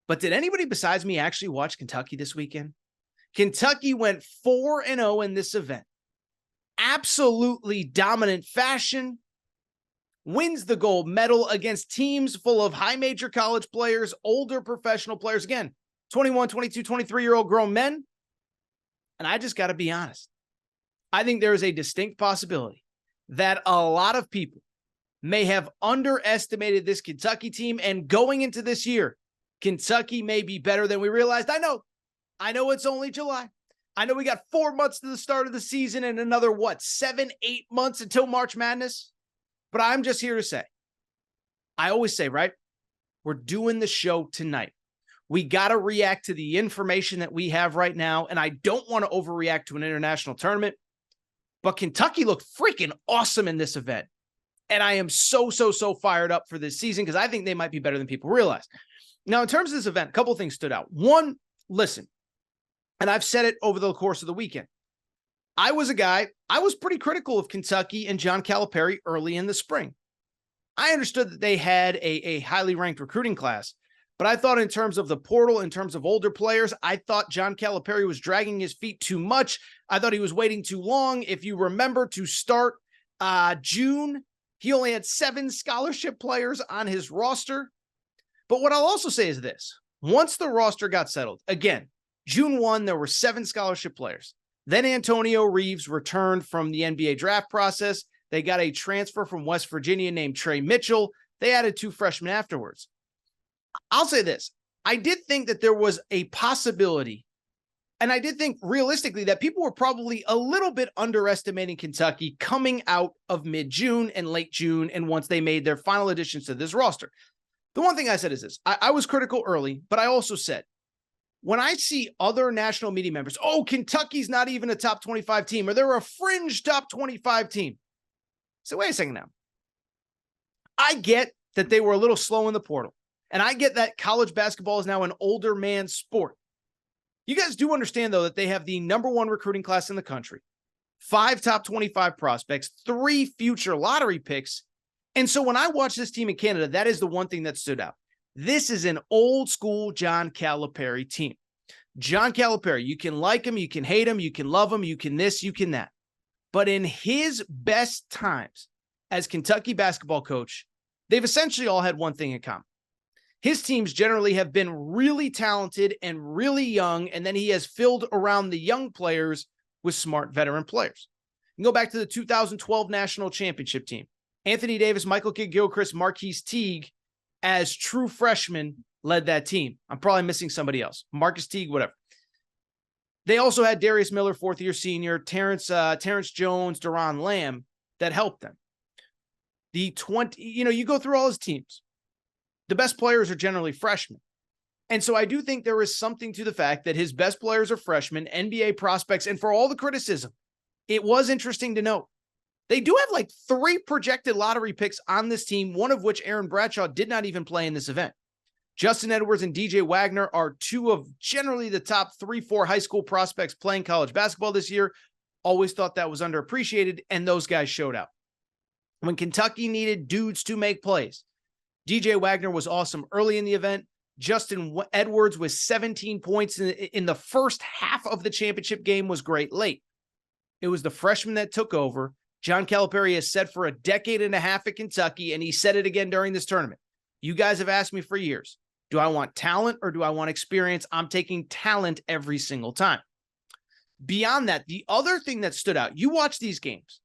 but did anybody besides me actually watch Kentucky this weekend? Kentucky went 4-0 in this event. Absolutely dominant fashion. Wins the gold medal against teams full of high major college players, older professional players. Again, 21, 22, 23-year-old grown men. And I just got to be honest. I think there is a distinct possibility that a lot of people may have underestimated this Kentucky team. And going into this year, Kentucky may be better than we realized. I know it's only July. I know we got 4 months to the start of the season and another, 7, 8 months until March Madness. But I'm just here to say, I always say, right? We're doing the show tonight. We got to react to the information that we have right now. And I don't want to overreact to an international tournament, but Kentucky looked freaking awesome in this event. And I am so fired up for this season because I think they might be better than people realize. Now, in terms of this event, a couple of things stood out. One, listen, and I've said it over the course of the weekend. I was pretty critical of Kentucky and John Calipari early in the spring. I understood that they had a highly ranked recruiting class, but I thought in terms of the portal, in terms of older players, I thought John Calipari was dragging his feet too much. I thought he was waiting too long. If you remember, to start June, he only had 7 scholarship players on his roster. But what I'll also say is this. Once the roster got settled, again, June 1, there were 7 scholarship players. Then Antonio Reeves returned from the NBA draft process. They got a transfer from West Virginia named Trey Mitchell. They added 2 freshmen afterwards. I'll say this. I did think that there was a possibility, and I did think realistically that people were probably a little bit underestimating Kentucky coming out of mid-June and late June and once they made their final additions to this roster. The one thing I said is this. I was critical early, but I also said, when I see other national media members, Kentucky's not even a top 25 team, or they're a fringe top 25 team. So wait a second now. I get that they were a little slow in the portal, and I get that college basketball is now an older man's sport. You guys do understand, though, that they have the #1 recruiting class in the country, 5 top 25 prospects, 3 future lottery picks. And so when I watch this team in Canada, that is the one thing that stood out. This is an old school John Calipari team. John Calipari, you can like him, you can hate him, you can love him, you can this, you can that. But in his best times as Kentucky basketball coach, they've essentially all had one thing in common. His teams generally have been really talented and really young, and then he has filled around the young players with smart veteran players. You can go back to the 2012 national championship team. Anthony Davis, Michael Kidd-Gilchrist, Marquise Teague, as true freshmen, led that team. I'm probably missing somebody else. Marcus Teague, whatever. They also had Darius Miller, 4th-year senior, Terrence Jones, Deron Lamb, that helped them. You go through all his teams. The best players are generally freshmen. And so I do think there is something to the fact that his best players are freshmen, NBA prospects, and for all the criticism, it was interesting to note. They do have like 3 projected lottery picks on this team, one of which Aaron Bradshaw did not even play in this event. Justin Edwards and DJ Wagner are 2 of generally the top 3-4 high school prospects playing college basketball this year. Always thought that was underappreciated, and those guys showed out. When Kentucky needed dudes to make plays, DJ Wagner was awesome early in the event. Justin Edwards with 17 points in the first half of the championship game was great late. It was the freshman that took over. John Calipari has said for a decade and a half at Kentucky, and he said it again during this tournament. You guys have asked me for years, do I want talent or do I want experience? I'm taking talent every single time. Beyond that, the other thing that stood out, you watch these games,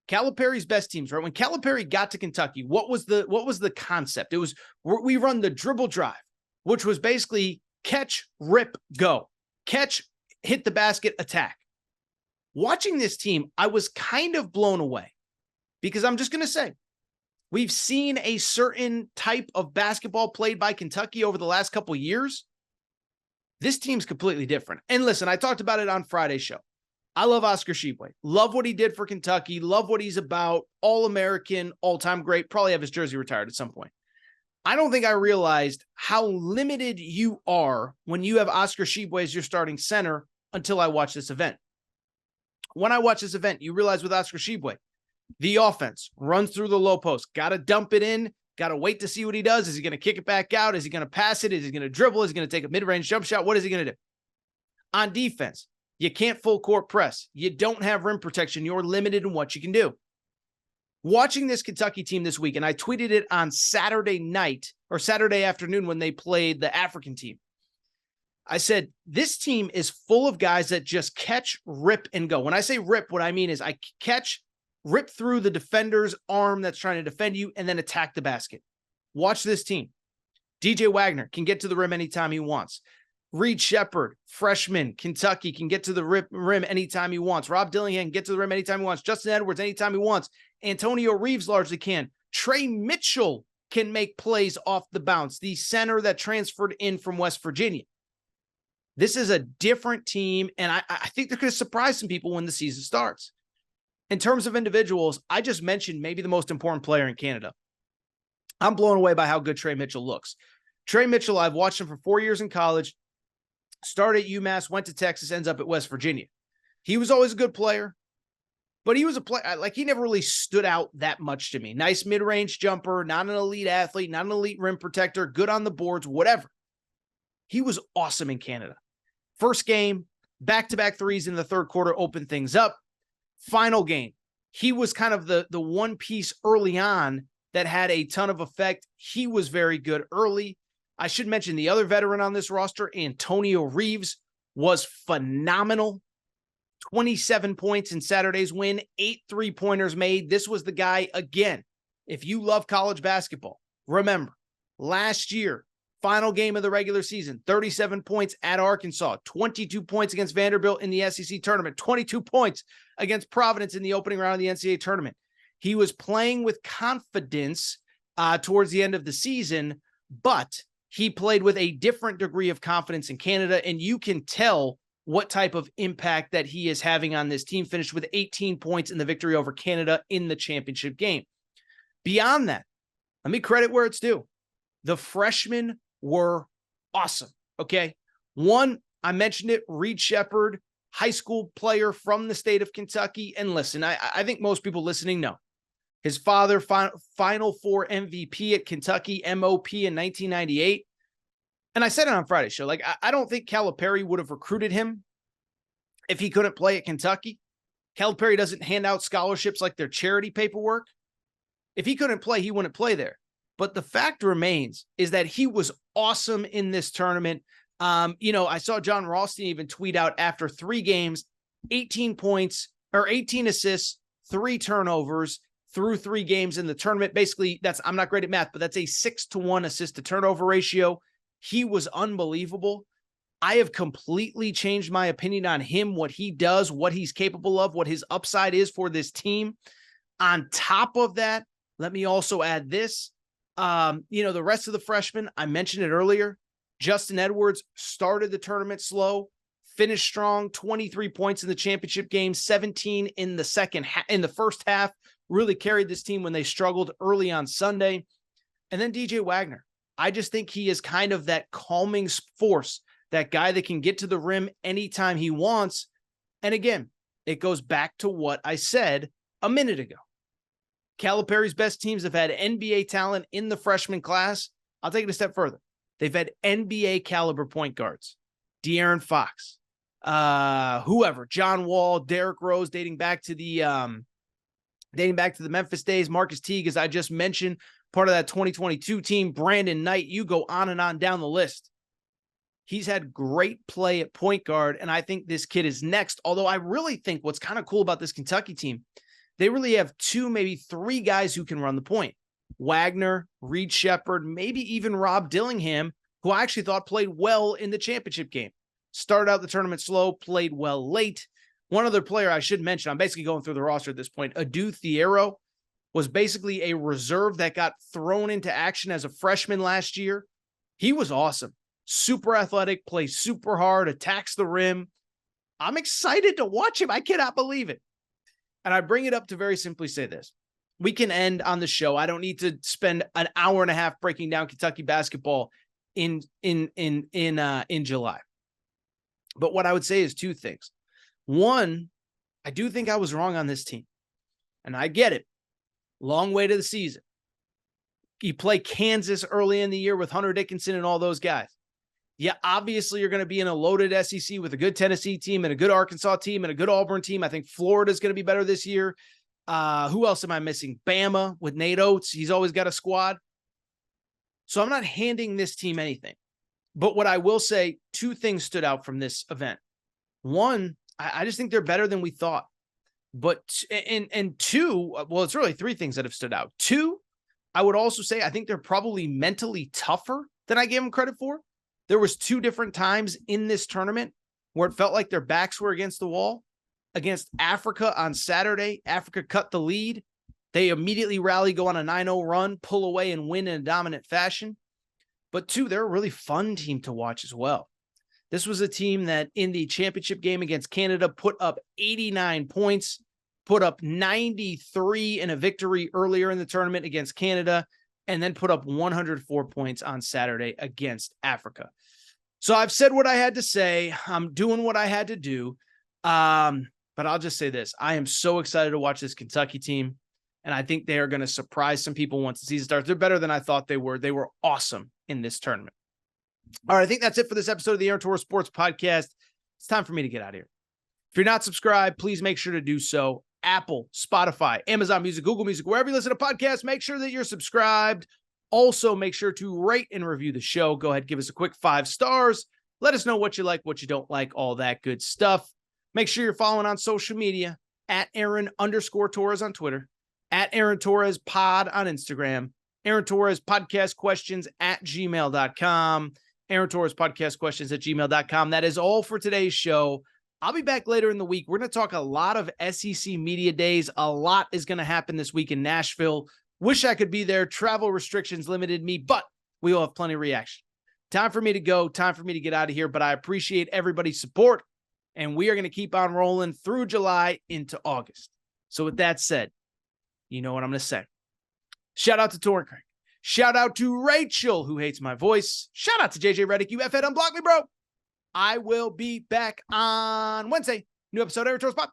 Calipari's best teams, right? When Calipari got to Kentucky, what was the concept? It was, we run the dribble drive, which was basically catch, rip, go. Catch, hit the basket, attack. Watching this team, I was kind of blown away because I'm just going to say, we've seen a certain type of basketball played by Kentucky over the last couple of years. This team's completely different. And listen, I talked about it on Friday's show. I love Oscar Tshiebwe. Love what he did for Kentucky. Love what he's about. All-American, all-time great. Probably have his jersey retired at some point. I don't think I realized how limited you are when you have Oscar Tshiebwe as your starting center until I watched this event. When I watch this event, you realize with Oscar Tshiebwe, the offense runs through the low post. Got to dump it in. Got to wait to see what he does. Is he going to kick it back out? Is he going to pass it? Is he going to dribble? Is he going to take a mid-range jump shot? What is he going to do? On defense, you can't full court press. You don't have rim protection. You're limited in what you can do. Watching this Kentucky team this week, and I tweeted it on Saturday night or Saturday afternoon when they played the African team. I said, this team is full of guys that just catch, rip, and go. When I say rip, what I mean is I catch, rip through the defender's arm that's trying to defend you, and then attack the basket. Watch this team. DJ Wagner can get to the rim anytime he wants. Reed Sheppard, freshman, Kentucky, can get to the rim anytime he wants. Rob Dillingham can get to the rim anytime he wants. Justin Edwards anytime he wants. Antonio Reeves largely can. Trey Mitchell can make plays off the bounce. The center that transferred in from West Virginia. This is a different team, and I think they're going to surprise some people when the season starts. In terms of individuals, I just mentioned maybe the most important player in Canada. I'm blown away by how good Trey Mitchell looks. Trey Mitchell, I've watched him for 4 years in college. Started at UMass, went to Texas, ends up at West Virginia. He was always a good player, but he was a player, like he never really stood out that much to me. Nice mid-range jumper, not an elite athlete, not an elite rim protector, good on the boards, whatever. He was awesome in Canada. First game, back-to-back threes in the third quarter, opened things up. Final game, he was kind of the one piece early on that had a ton of effect. He was very good early. I should mention the other veteran on this roster, Antonio Reeves, was phenomenal. 27 points in Saturday's win, 8 3-pointers made. This was the guy, again, if you love college basketball, remember, last year, final game of the regular season, 37 points at Arkansas, 22 points against Vanderbilt in the SEC tournament, 22 points against Providence in the opening round of the NCAA tournament. He was playing with confidence towards the end of the season, but he played with a different degree of confidence in Canada, and you can tell what type of impact that he is having on this team. Finished with 18 points in the victory over Canada in the championship game. Beyond that, let me credit where it's due. The freshmen were awesome, okay? One, I mentioned it, Reed Sheppard, high school player from the state of Kentucky. And listen, I think most people listening know. His father, Final Four MVP at Kentucky, MOP in 1998. And I said it on Friday's show, like, I don't think Calipari would have recruited him if he couldn't play at Kentucky. Calipari doesn't hand out scholarships like their charity paperwork. If he couldn't play, he wouldn't play there. But the fact remains is that he was awesome in this tournament. I saw John Rothstein even tweet out after 3 games, 18 points or 18 assists, 3 turnovers through 3 games in the tournament. Basically, I'm not great at math, but that's a 6-to-1 assist to turnover ratio. He was unbelievable. I have completely changed my opinion on him, what he does, what he's capable of, what his upside is for this team. On top of that, let me also add this. The rest of the freshmen, I mentioned it earlier. Justin Edwards started the tournament slow, finished strong, 23 points in the championship game, 17 in the first half, really carried this team when they struggled early on Sunday. And then DJ Wagner. I just think he is kind of that calming force, that guy that can get to the rim anytime he wants. And again, it goes back to what I said a minute ago. Calipari's best teams have had NBA talent in the freshman class. I'll take it a step further. They've had NBA caliber point guards. De'Aaron Fox, whoever, John Wall, Derrick Rose, dating back to the Memphis days, Marcus Teague, as I just mentioned, part of that 2022 team, Brandon Knight, you go on and on down the list. He's had great play at point guard, and I think this kid is next. Although I really think what's kind of cool about this Kentucky team, they really have 2, maybe 3 guys who can run the point. Wagner, Reed Sheppard, maybe even Rob Dillingham, who I actually thought played well in the championship game. Started out the tournament slow, played well late. One other player I should mention, I'm basically going through the roster at this point, Adu Thiero, was basically a reserve that got thrown into action as a freshman last year. He was awesome. Super athletic, plays super hard, attacks the rim. I'm excited to watch him. I cannot believe it. And I bring it up to very simply say this. We can end on the show. I don't need to spend an hour and a half breaking down Kentucky basketball in July. But what I would say is 2 things. One, I do think I was wrong on this team. And I get it. Long way to the season. You play Kansas early in the year with Hunter Dickinson and all those guys. Yeah, obviously you're going to be in a loaded SEC with a good Tennessee team and a good Arkansas team and a good Auburn team. I think Florida's going to be better this year. Who else am I missing? Bama with Nate Oates. He's always got a squad. So I'm not handing this team anything. But what I will say, two things stood out from this event. One, I just think they're better than we thought. But, and two, well, it's really three things that have stood out. Two, I would also say I think they're probably mentally tougher than I gave them credit for. There was two different times in this tournament where it felt like their backs were against the wall. Against Africa on Saturday, Africa cut the lead. They immediately rally, go on a 9-0 run, pull away, and win in a dominant fashion. But two, they're a really fun team to watch as well. This was a team that in the championship game against Canada put up 89 points, put up 93 in a victory earlier in the tournament against Canada, and then put up 104 points on Saturday against Africa. So I've said what I had to say. I'm doing what I had to do. But I'll just say this. I am so excited to watch this Kentucky team, and I think they are going to surprise some people once the season starts. They're better than I thought they were. They were awesome in this tournament. All right, I think that's it for this episode of the Aaron Torres Sports Podcast. It's time for me to get out of here. If you're not subscribed, please make sure to do so. Apple, Spotify, Amazon Music, Google Music, wherever you listen to podcasts, make sure that you're subscribed. Also, make sure to rate and review the show. Go ahead, give us a quick 5 stars. Let us know what you like, what you don't like, all that good stuff. Make sure you're following on social media at Aaron_Torres on Twitter, at Aaron Torres Pod on Instagram, Aaron Torres Podcast Questions at gmail.com, Aaron Torres Podcast Questions at gmail.com. That is all for today's show. I'll be back later in the week. We're going to talk a lot of SEC media days. A lot is going to happen this week in Nashville. Wish I could be there. Travel restrictions limited me, but we will have plenty of reaction. Time for me to go. Time for me to get out of here, but I appreciate everybody's support, and we are going to keep on rolling through July into August. So with that said, you know what I'm going to say. Shout out to Torrin Craig. Shout out to Rachel, who hates my voice. Shout out to JJ Redick. You F-head, unblock me, bro. I will be back on Wednesday. New episode of Aaron Torres Pod.